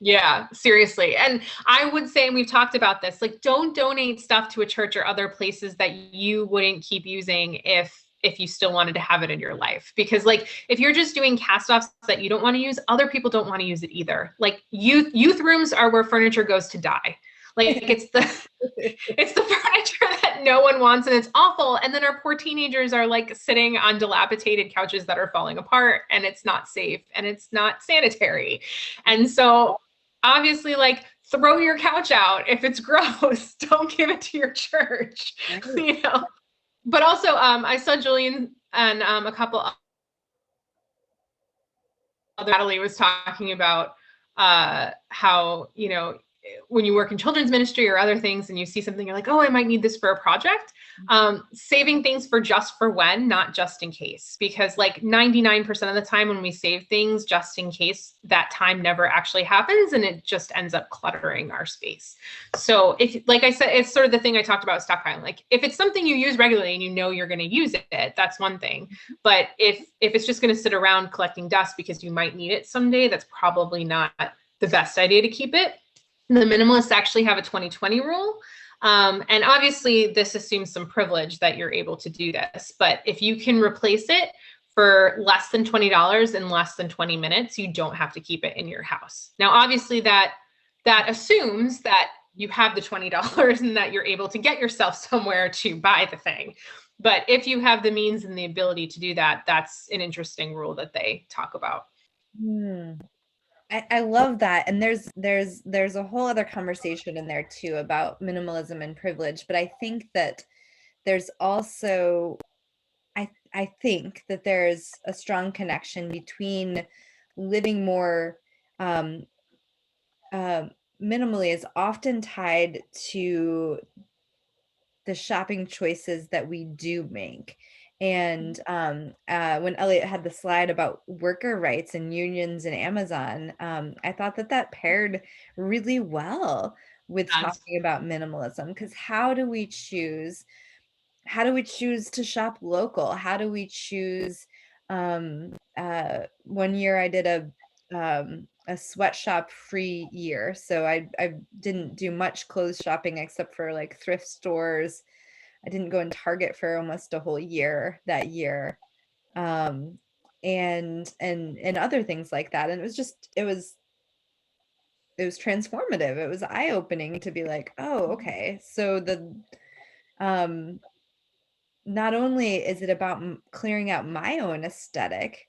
Yeah, seriously. And I would say, and we've talked about this, like, don't donate stuff to a church or other places that you wouldn't keep using if you still wanted to have it in your life. Because like, if you're just doing cast-offs that you don't want to use, other people don't want to use it either. Like youth rooms are where furniture goes to die. Like it's the furniture that no one wants, and it's awful. And then our poor teenagers are like sitting on dilapidated couches that are falling apart, and it's not safe and it's not sanitary. And so obviously, like, throw your couch out if it's gross. Don't give it to your church. You know. But also, I saw Julian and a couple other, Natalie was talking about how, you know, when you work in children's ministry or other things and you see something, you're like, oh, I might need this for a project. Saving things for just for when, not just in case, because like 99% of the time when we save things just in case, that time never actually happens and it just ends up cluttering our space. So if, like I said, it's sort of the thing I talked about stockpiling. Like if it's something you use regularly and you know you're going to use it, that's one thing. But if it's just going to sit around collecting dust because you might need it someday, that's probably not the best idea to keep it. The minimalists actually have a 20/20 rule. And obviously this assumes some privilege that you're able to do this, but if you can replace it for less than $20 in less than 20 minutes, you don't have to keep it in your house. Now, obviously that assumes that you have the $20 and that you're able to get yourself somewhere to buy the thing. But if you have the means and the ability to do that, that's an interesting rule that they talk about. I love that. And there's a whole other conversation in there too about minimalism and privilege. But I think that there's also, I think that there's a strong connection between living more minimally is often tied to the shopping choices that we do make. And when Elliot had the slide about worker rights and unions and Amazon, I thought that paired really well with talking about minimalism, because how do we choose to shop local? How do we choose? One year I did a sweatshop free year, so I didn't do much clothes shopping except for like thrift stores. I didn't go in Target for almost a whole year that year, and other things like that. And it was transformative. It was eye-opening to be like, oh, okay, so not only is it about clearing out my own aesthetic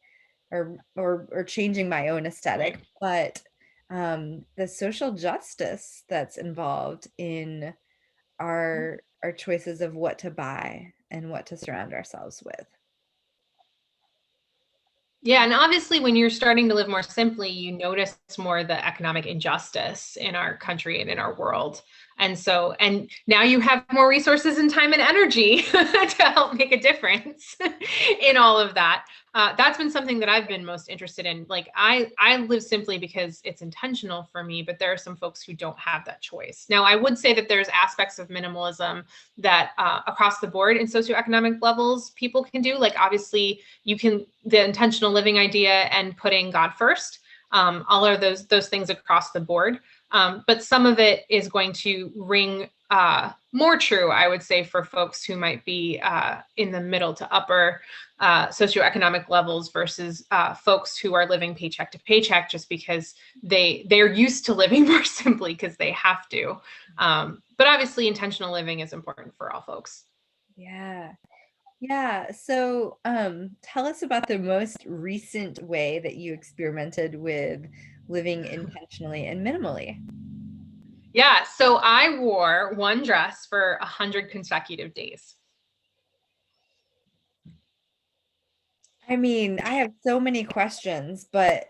or changing my own aesthetic, but the social justice that's involved in our choices of what to buy and what to surround ourselves with. Yeah, and obviously when you're starting to live more simply, you notice more the economic injustice in our country and in our world. And now you have more resources and time and energy to help make a difference in all of that. That's been something that I've been most interested in. Like I live simply because it's intentional for me, but there are some folks who don't have that choice. Now, I would say that there's aspects of minimalism that across the board in socioeconomic levels people can do. Like obviously the intentional living idea and putting God first, all of those things across the board. But some of it is going to ring more true, I would say, for folks who might be in the middle to upper socioeconomic levels versus folks who are living paycheck to paycheck just because they're used to living more simply because they have to. But obviously intentional living is important for all folks. Yeah. So tell us about the most recent way that you experimented with living intentionally and minimally. Yeah, so I wore one dress for 100 consecutive days. I mean, I have so many questions, but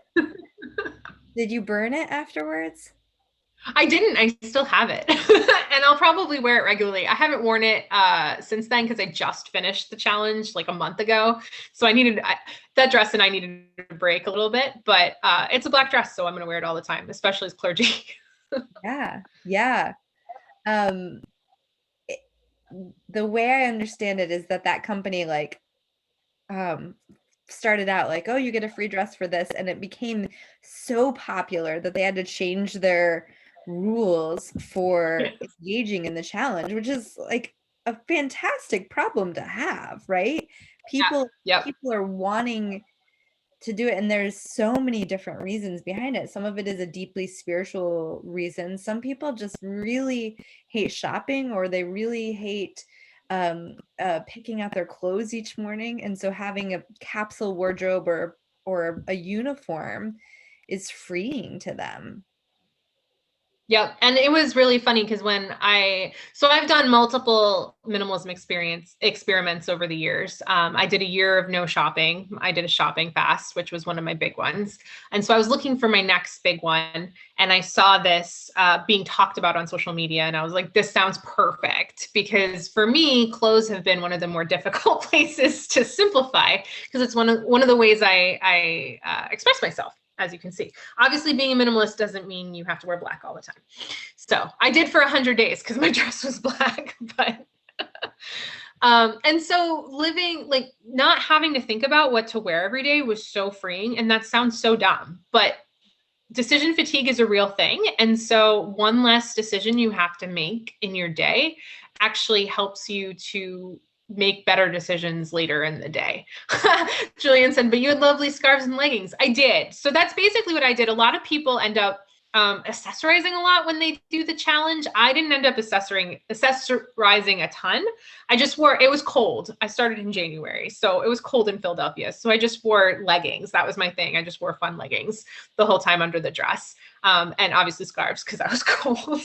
did you burn it afterwards? I didn't. I still have it. And I'll probably wear it regularly. I haven't worn it since then because I just finished the challenge like a month ago. So that dress and I needed a break a little bit, but it's a black dress, so I'm going to wear it all the time, especially as clergy. Yeah. The way I understand it is that company like started out like, oh, you get a free dress for this, and it became so popular that they had to change their rules for engaging in the challenge, which is like a fantastic problem to have, right? People are wanting to do it, and there's so many different reasons behind it. Some of it is a deeply spiritual reason. Some people just really hate shopping, or they really hate picking out their clothes each morning, and so having a capsule wardrobe or a uniform is freeing to them. Yep. And it was really funny because so I've done multiple minimalism experiments over the years. I did a year of no shopping. I did a shopping fast, which was one of my big ones. And so I was looking for my next big one. And I saw this being talked about on social media. And I was like, this sounds perfect, because for me, clothes have been one of the more difficult places to simplify, because it's one of the ways I express myself. As you can see, obviously being a minimalist doesn't mean you have to wear black all the time. So I did for 100 days because my dress was black, but and so living, like, not having to think about what to wear every day was so freeing. And that sounds so dumb, but decision fatigue is a real thing. And so one less decision you have to make in your day actually helps you to make better decisions later in the day. Julian said, but you had lovely scarves and leggings. I did. So that's basically what I did. A lot of people end up accessorizing a lot when they do the challenge. I didn't end up accessorizing a ton. I just wore, it was cold. I started in January, so it was cold in Philadelphia. So I just wore leggings. That was my thing. I just wore fun leggings the whole time under the dress. And obviously scarves because I was cold.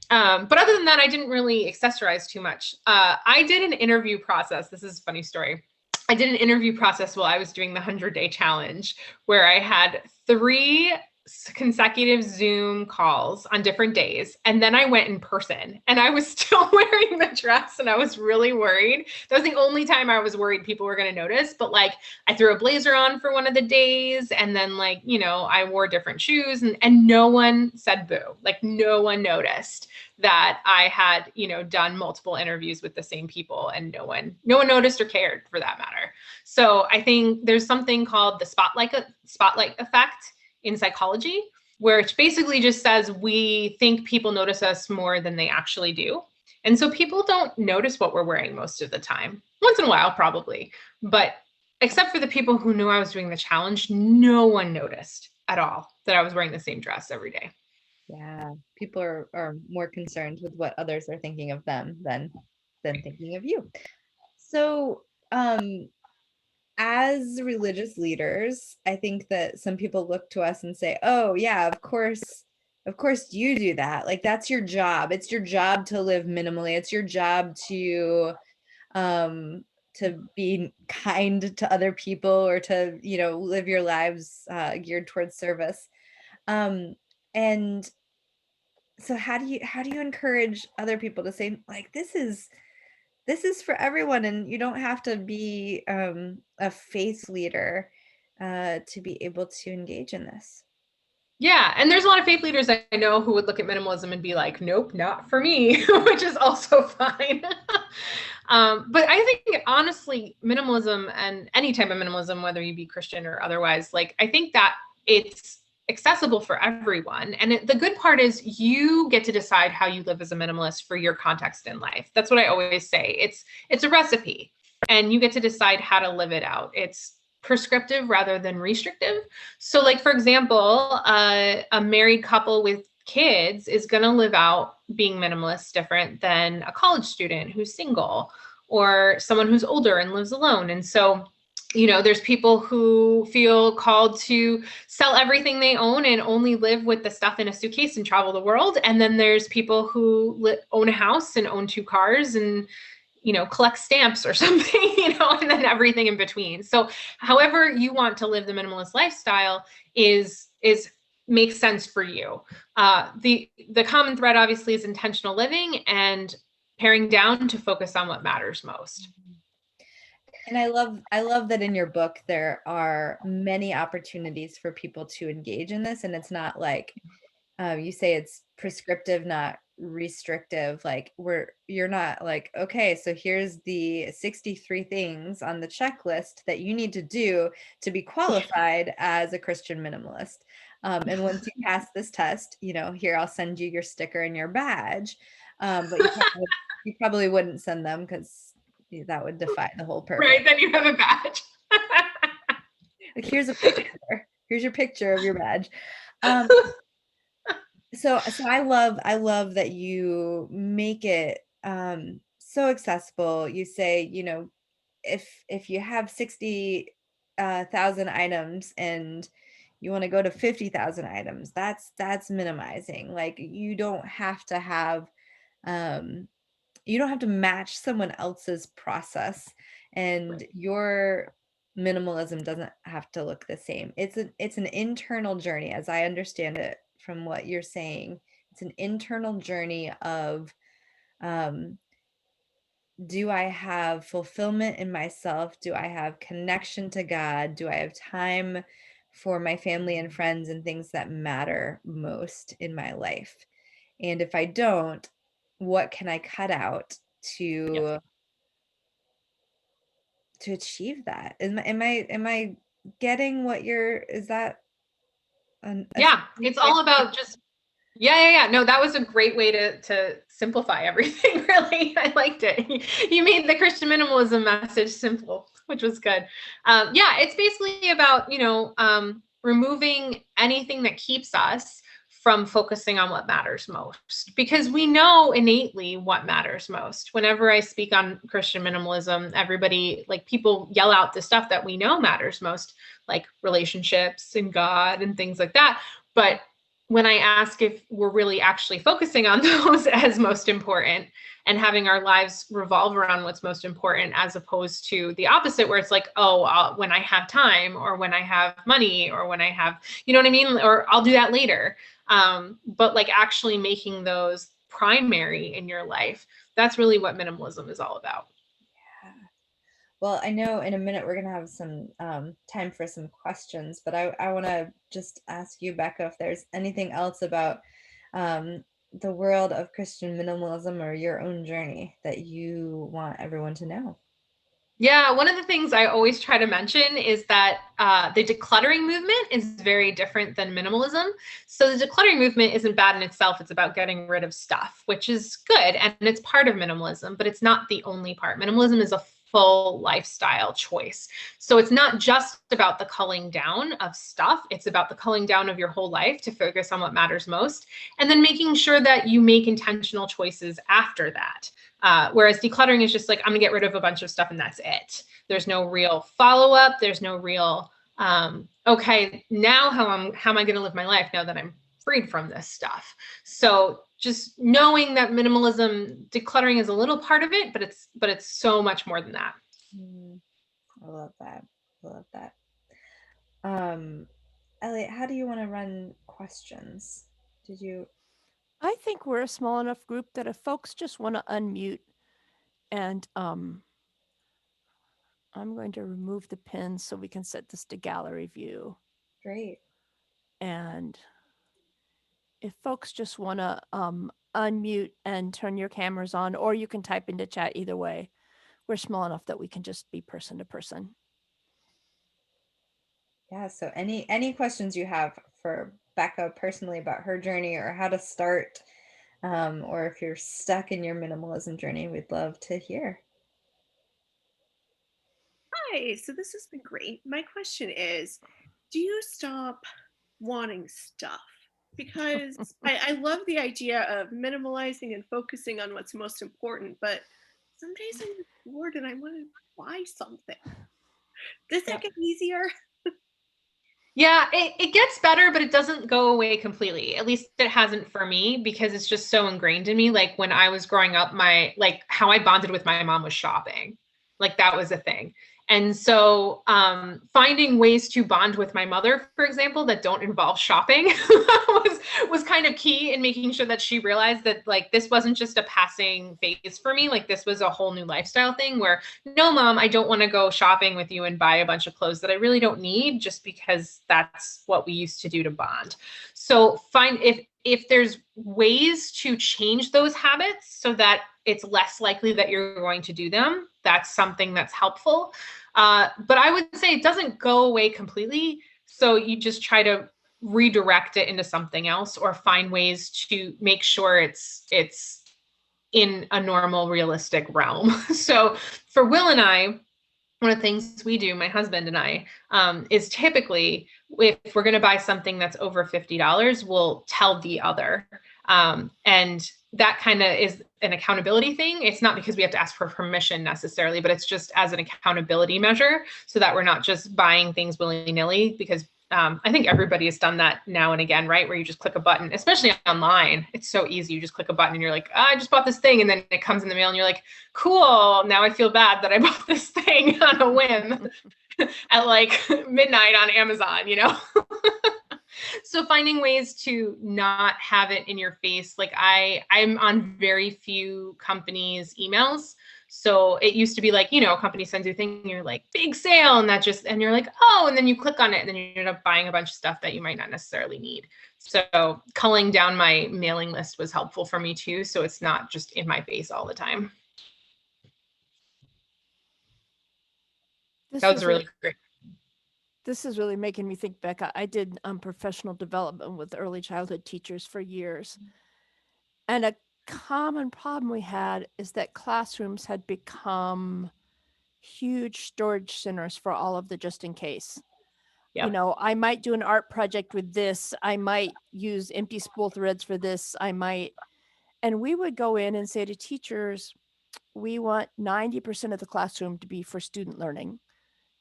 But other than that, I didn't really accessorize too much. I did an interview process. This is a funny story. I did an interview process while I was doing the 100-day challenge, where I had 3 consecutive Zoom calls on different days. And then I went in person, and I was still wearing the dress, and I was really worried. That was the only time I was worried people were going to notice. But like, I threw a blazer on for one of the days, and then, like, you know, I wore different shoes, and no one said boo. Like, no one noticed that I had, you know, done multiple interviews with the same people, and no one noticed or cared, for that matter. So I think there's something called the spotlight effect in psychology, where it basically just says we think people notice us more than they actually do. And so people don't notice what we're wearing most of the time. Once in a while, probably. But except for the people who knew I was doing the challenge, no one noticed at all that I was wearing the same dress every day. Yeah, people are more concerned with what others are thinking of them than thinking of you. So, as religious leaders, I think that some people look to us and say, "Oh, yeah, of course you do that. Like, that's your job. It's your job to live minimally. It's your job to be kind to other people, or to, you know, live your lives geared towards service." And so how do you encourage other people to say, like, this is for everyone, and you don't have to be a faith leader to be able to engage in this? Yeah, and there's a lot of faith leaders I know who would look at minimalism and be like, nope, not for me, which is also fine. But I think, honestly, minimalism, and any type of minimalism, whether you be Christian or otherwise, like, I think that it's accessible for everyone. And the good part is you get to decide how you live as a minimalist for your context in life. That's what I always say. It's a recipe, and you get to decide how to live it out. It's prescriptive rather than restrictive. So, like, for example, a married couple with kids is going to live out being minimalist different than a college student who's single, or someone who's older and lives alone. And so, you know, there's people who feel called to sell everything they own and only live with the stuff in a suitcase and travel the world. And then there's people who own a house and own 2 cars and, you know, collect stamps or something, you know, and then everything in between. So however you want to live the minimalist lifestyle is makes sense for you. The common thread, obviously, is intentional living and paring down to focus on what matters most. And I love that in your book there are many opportunities for people to engage in this, and it's not like you say it's prescriptive, not restrictive. Like, you're not like, okay, so here's the 63 things on the checklist that you need to do to be qualified as a Christian minimalist. And once you pass this test, you know, here, I'll send you your sticker and your badge. But you probably wouldn't send them, because that would defy the whole purpose. Right, then you have a badge. Like, here's a picture. Here's your picture of your badge. So I love that you make it so accessible. You say, you know, if you have 60,000 items, and you want to go to 50,000 items. That's minimizing. Like you don't have to have you don't have to match someone else's process, and your minimalism doesn't have to look the same. It's an internal journey, as I understand it from what you're saying. It's an internal journey of, um, do I have fulfillment in myself? Do I have connection to God? Do I have time for my family and friends and things that matter most in my life? And if I don't, what can I cut out Yes. to achieve that? Am I getting what you're, is that a Yeah, it's all about just yeah. No, that was a great way to simplify everything, really. I liked it. You made the Christian minimalism message simple, which was good. Yeah, it's basically about, removing anything that keeps us from focusing on what matters most, because we know innately what matters most. Whenever I speak on Christian minimalism, everybody, like, people yell out the stuff that we know matters most, like relationships and God and things like that. But when I ask if we're really actually focusing on those as most important and having our lives revolve around what's most important, as opposed to the opposite, where it's like, oh, when I have time, or when I have money, or when I have, you know what I mean? Or I'll do that later. But like actually making those primary in your life, that's really what minimalism is all about. Yeah. Well, I know in a minute we're going to have some time for some questions, but I want to just ask you, Becca, if there's anything else about the world of Christian minimalism or your own journey that you want everyone to know. Yeah, one of the things I always try to mention is that the decluttering movement is very different than minimalism. So the decluttering movement isn't bad in itself. It's about getting rid of stuff, which is good. And it's part of minimalism, but it's not the only part. Minimalism is a full lifestyle choice. So it's not just about the culling down of stuff. It's about the culling down of your whole life to focus on what matters most. And then making sure that you make intentional choices after that. Whereas decluttering is just like, I'm gonna get rid of a bunch of stuff and that's it. There's no real follow-up. There's no real, okay, now how am I gonna live my life now that I'm freed from this stuff? So just knowing that minimalism, decluttering is a little part of it, but it's so much more than that. I love that. I love that. Elliot, how do you want to run questions? Did you? I think we're a small enough group that if folks just want to unmute, and I'm going to remove the pins so we can set this to gallery view. Great. And if folks just want to unmute and turn your cameras on, or you can type into chat, either way, we're small enough that we can just be person to person. Yeah, so any questions you have for Becca personally about her journey or how to start, or if you're stuck in your minimalism journey, we'd love to hear. Hi, so this has been great. My question is, do you stop wanting stuff? Because I love the idea of minimalizing and focusing on what's most important, but some days I'm bored and I want to buy something. Does that get easier? Yeah, it gets better, but it doesn't go away completely. At least it hasn't for me, because it's just so ingrained in me. Like when I was growing up, how I bonded with my mom was shopping. Like that was a thing. And so finding ways to bond with my mother, for example, that don't involve shopping was kind of key in making sure that she realized that like this wasn't just a passing phase for me. Like this was a whole new lifestyle thing where, no, Mom, I don't want to go shopping with you and buy a bunch of clothes that I really don't need just because that's what we used to do to bond. So find if there's ways to change those habits so that it's less likely that you're going to do them, that's something that's helpful. But I would say it doesn't go away completely. So you just try to redirect it into something else, or find ways to make sure it's in a normal, realistic realm. So for Will and I, one of the things we do, my husband and I, is typically if we're going to buy something that's over $50, we'll tell the other. And that kind of is an accountability thing. It's not because we have to ask for permission necessarily, but it's just as an accountability measure so that we're not just buying things willy-nilly, because I think everybody has done that now and again, right? Where you just click a button, especially online. It's so easy. You just click a button and you're like, oh, I just bought this thing. And then it comes in the mail and you're like, cool. Now I feel bad that I bought this thing on a whim at like midnight on Amazon, you know? So finding ways to not have it in your face. Like I'm on very few companies' emails. So it used to be like, you know, a company sends you a thing, you're like, big sale, and you're like, oh, and then you click on it, and then you end up buying a bunch of stuff that you might not necessarily need. So culling down my mailing list was helpful for me too. So it's not just in my face all the time. That was really great. This is really making me think, Becca. I did professional development with early childhood teachers for years. And a common problem we had is that classrooms had become huge storage centers for all of the just in case. Yep. You know, I might do an art project with this. I might use empty spool threads for this. And we would go in and say to teachers, we want 90% of the classroom to be for student learning,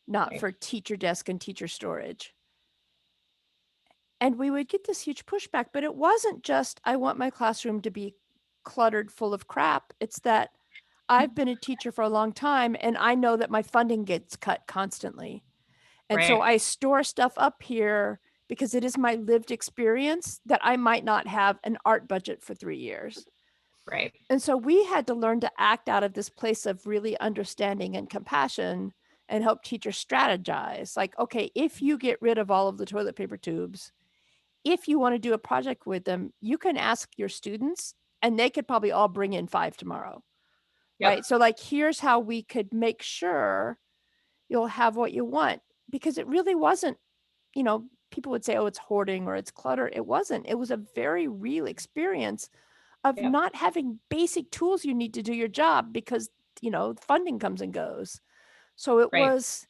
not for teacher desk and teacher storage. And we would get this huge pushback, but it wasn't just, I want my classroom to be cluttered full of crap. It's that I've been a teacher for a long time and I know that my funding gets cut constantly. And so I store stuff up here because it is my lived experience that I might not have an art budget for 3 years. Right. And so we had to learn to act out of this place of really understanding and compassion and help teachers strategize. Like, okay, if you get rid of all of the toilet paper tubes, if you want to do a project with them, you can ask your students and they could probably all bring in 5 tomorrow. Yep. Right. So like, here's how we could make sure you'll have what you want, because it really wasn't, you know, people would say, oh, it's hoarding or it's clutter. It wasn't. It was a very real experience of not having basic tools you need to do your job because, you know, funding comes and goes. So it was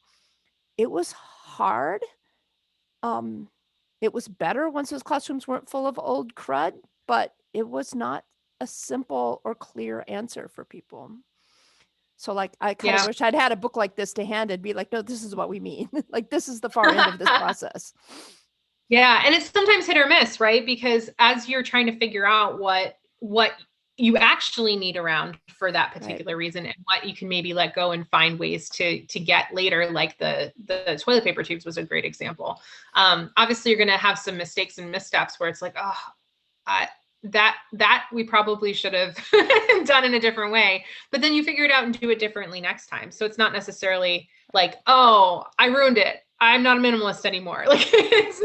hard. It was better once those classrooms weren't full of old crud, but it was not a simple or clear answer for people. So like, I kind of wish I'd had a book like this to hand and be like, no, this is what we mean. Like, this is the far end of this process. Yeah. And it's sometimes hit or miss, right? Because as you're trying to figure out what you actually need around for that particular reason and what you can maybe let go and find ways to get later, like the toilet paper tubes was a great example. Obviously you're going to have some mistakes and missteps where it's like, oh, that we probably should have done in a different way, but then you figure it out and do it differently next time. So it's not necessarily like, oh, I ruined it, I'm not a minimalist anymore. Like it's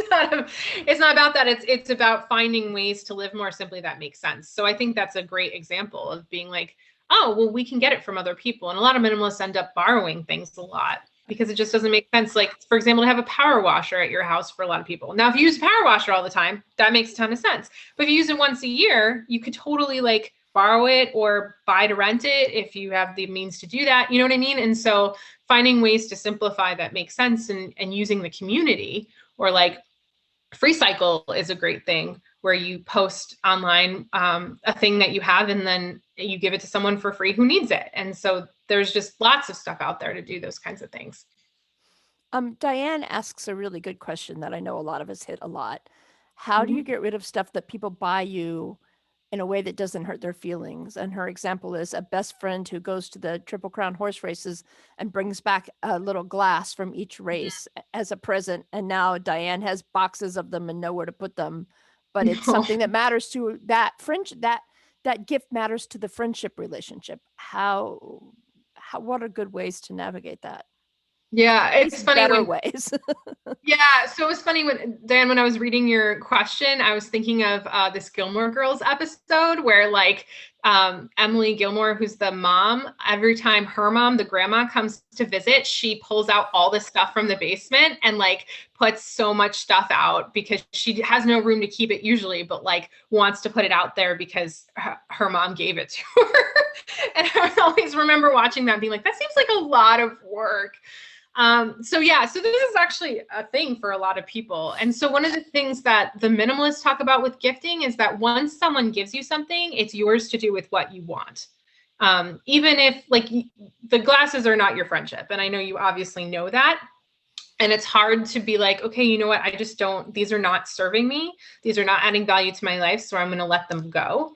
not about that. It's about finding ways to live more simply that makes sense. So I think that's a great example of being like, oh, well, we can get it from other people. And a lot of minimalists end up borrowing things a lot because it just doesn't make sense. Like, for example, to have a power washer at your house for a lot of people. Now, if you use a power washer all the time, that makes a ton of sense. But if you use it once a year, you could totally like borrow it or buy to rent it if you have the means to do that. You know what I mean? And so finding ways to simplify that makes sense and using the community, or like Free Cycle is a great thing where you post online a thing that you have and then you give it to someone for free who needs it. And so there's just lots of stuff out there to do those kinds of things. Diane asks a really good question that I know a lot of us hit a lot. How do you get rid of stuff that people buy you in a way that doesn't hurt their feelings? And her example is a best friend who goes to the Triple Crown horse races and brings back a little glass from each race as a present. And now Diane has boxes of them and nowhere to put them, but it's something that matters to that friendship, that gift matters to the friendship relationship. What are good ways to navigate that? Yeah, it's funny. Better ways. Yeah, so it was funny when I was reading your question, I was thinking of this Gilmore Girls episode where like Emily Gilmore, who's the mom, every time her mom, the grandma, comes to visit, she pulls out all this stuff from the basement and like puts so much stuff out because she has no room to keep it usually, but like wants to put it out there because her mom gave it to her. And I always remember watching that and being like, that seems like a lot of work. So this is actually a thing for a lot of people. And so one of the things that the minimalists talk about with gifting is that once someone gives you something, it's yours to do with what you want. Even if like the glasses are not your friendship. And I know you obviously know that. And it's hard to be like, okay, you know what? I just don't, these are not serving me. These are not adding value to my life. So I'm going to let them go.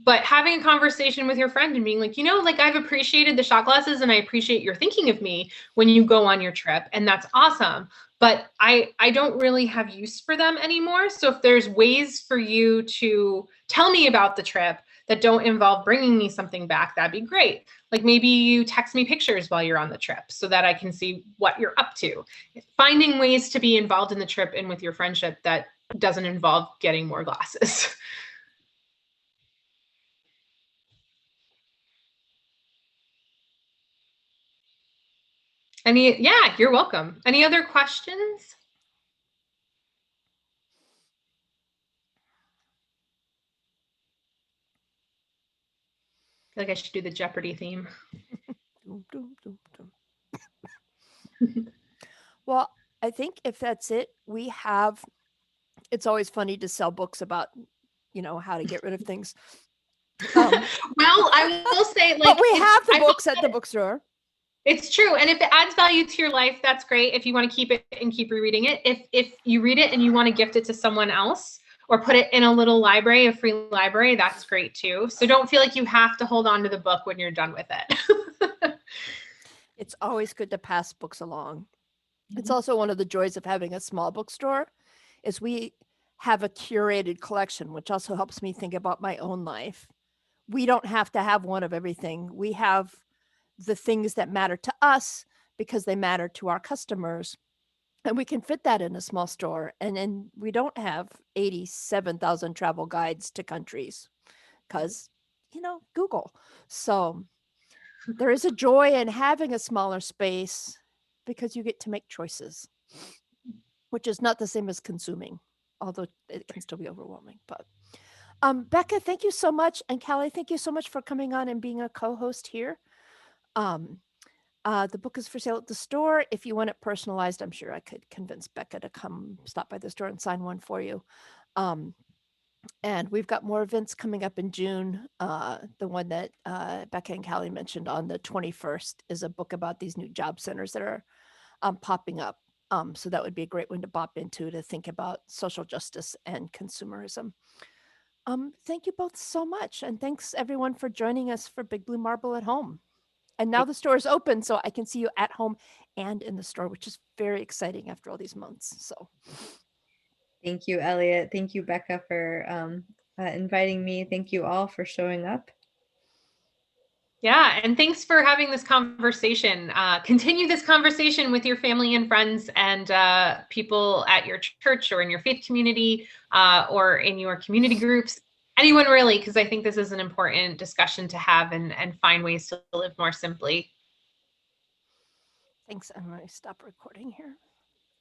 But having a conversation with your friend and being like, you know, like I've appreciated the shot glasses and I appreciate your thinking of me when you go on your trip. And that's awesome. But I don't really have use for them anymore. So if there's ways for you to tell me about the trip that don't involve bringing me something back, that'd be great. Like maybe you text me pictures while you're on the trip so that I can see what you're up to. Finding ways to be involved in the trip and with your friendship that doesn't involve getting more glasses. Yeah, you're welcome. Any other questions? I feel like I should do the Jeopardy theme. Well, I think if that's it, it's always funny to sell books about, how to get rid of things. Well, I will say, like, but we have the books at the bookstore. It's true. And if it adds value to your life, that's great. If you want to keep it and keep rereading it. If you read it and you want to gift it to someone else or put it in a little library, a free library, that's great too. So don't feel like you have to hold on to the book when you're done with it. It's always good to pass books along. It's also one of the joys of having a small bookstore is we have a curated collection, which also helps me think about my own life. We don't have to have one of everything. We have the things that matter to us because they matter to our customers. And we can fit that in a small store. And then we don't have 87,000 travel guides to countries because, Google. So there is a joy in having a smaller space because you get to make choices, which is not the same as consuming, although it can still be overwhelming. But Becca, thank you so much. And Callie, thank you so much for coming on and being a co-host here. The book is for sale at the store. If you want it personalized, I'm sure I could convince Becca to come stop by the store and sign one for you. And we've got more events coming up in June. The one that Becca and Callie mentioned on the 21st is a book about these new job centers that are popping up. So that would be a great one to bop into to think about social justice and consumerism. Thank you both so much. And thanks everyone for joining us for Big Blue Marble at Home. And now the store is open, so I can see you at home and in the store, which is very exciting after all these months. So thank you, Elliot. Thank you, Becca, for inviting me. Thank you all for showing up. Yeah, and thanks for having this conversation. Continue this conversation with your family and friends and people at your church or in your faith community or in your community groups. Anyone really, because I think this is an important discussion to have and find ways to live more simply. Thanks. I'm going to stop recording here.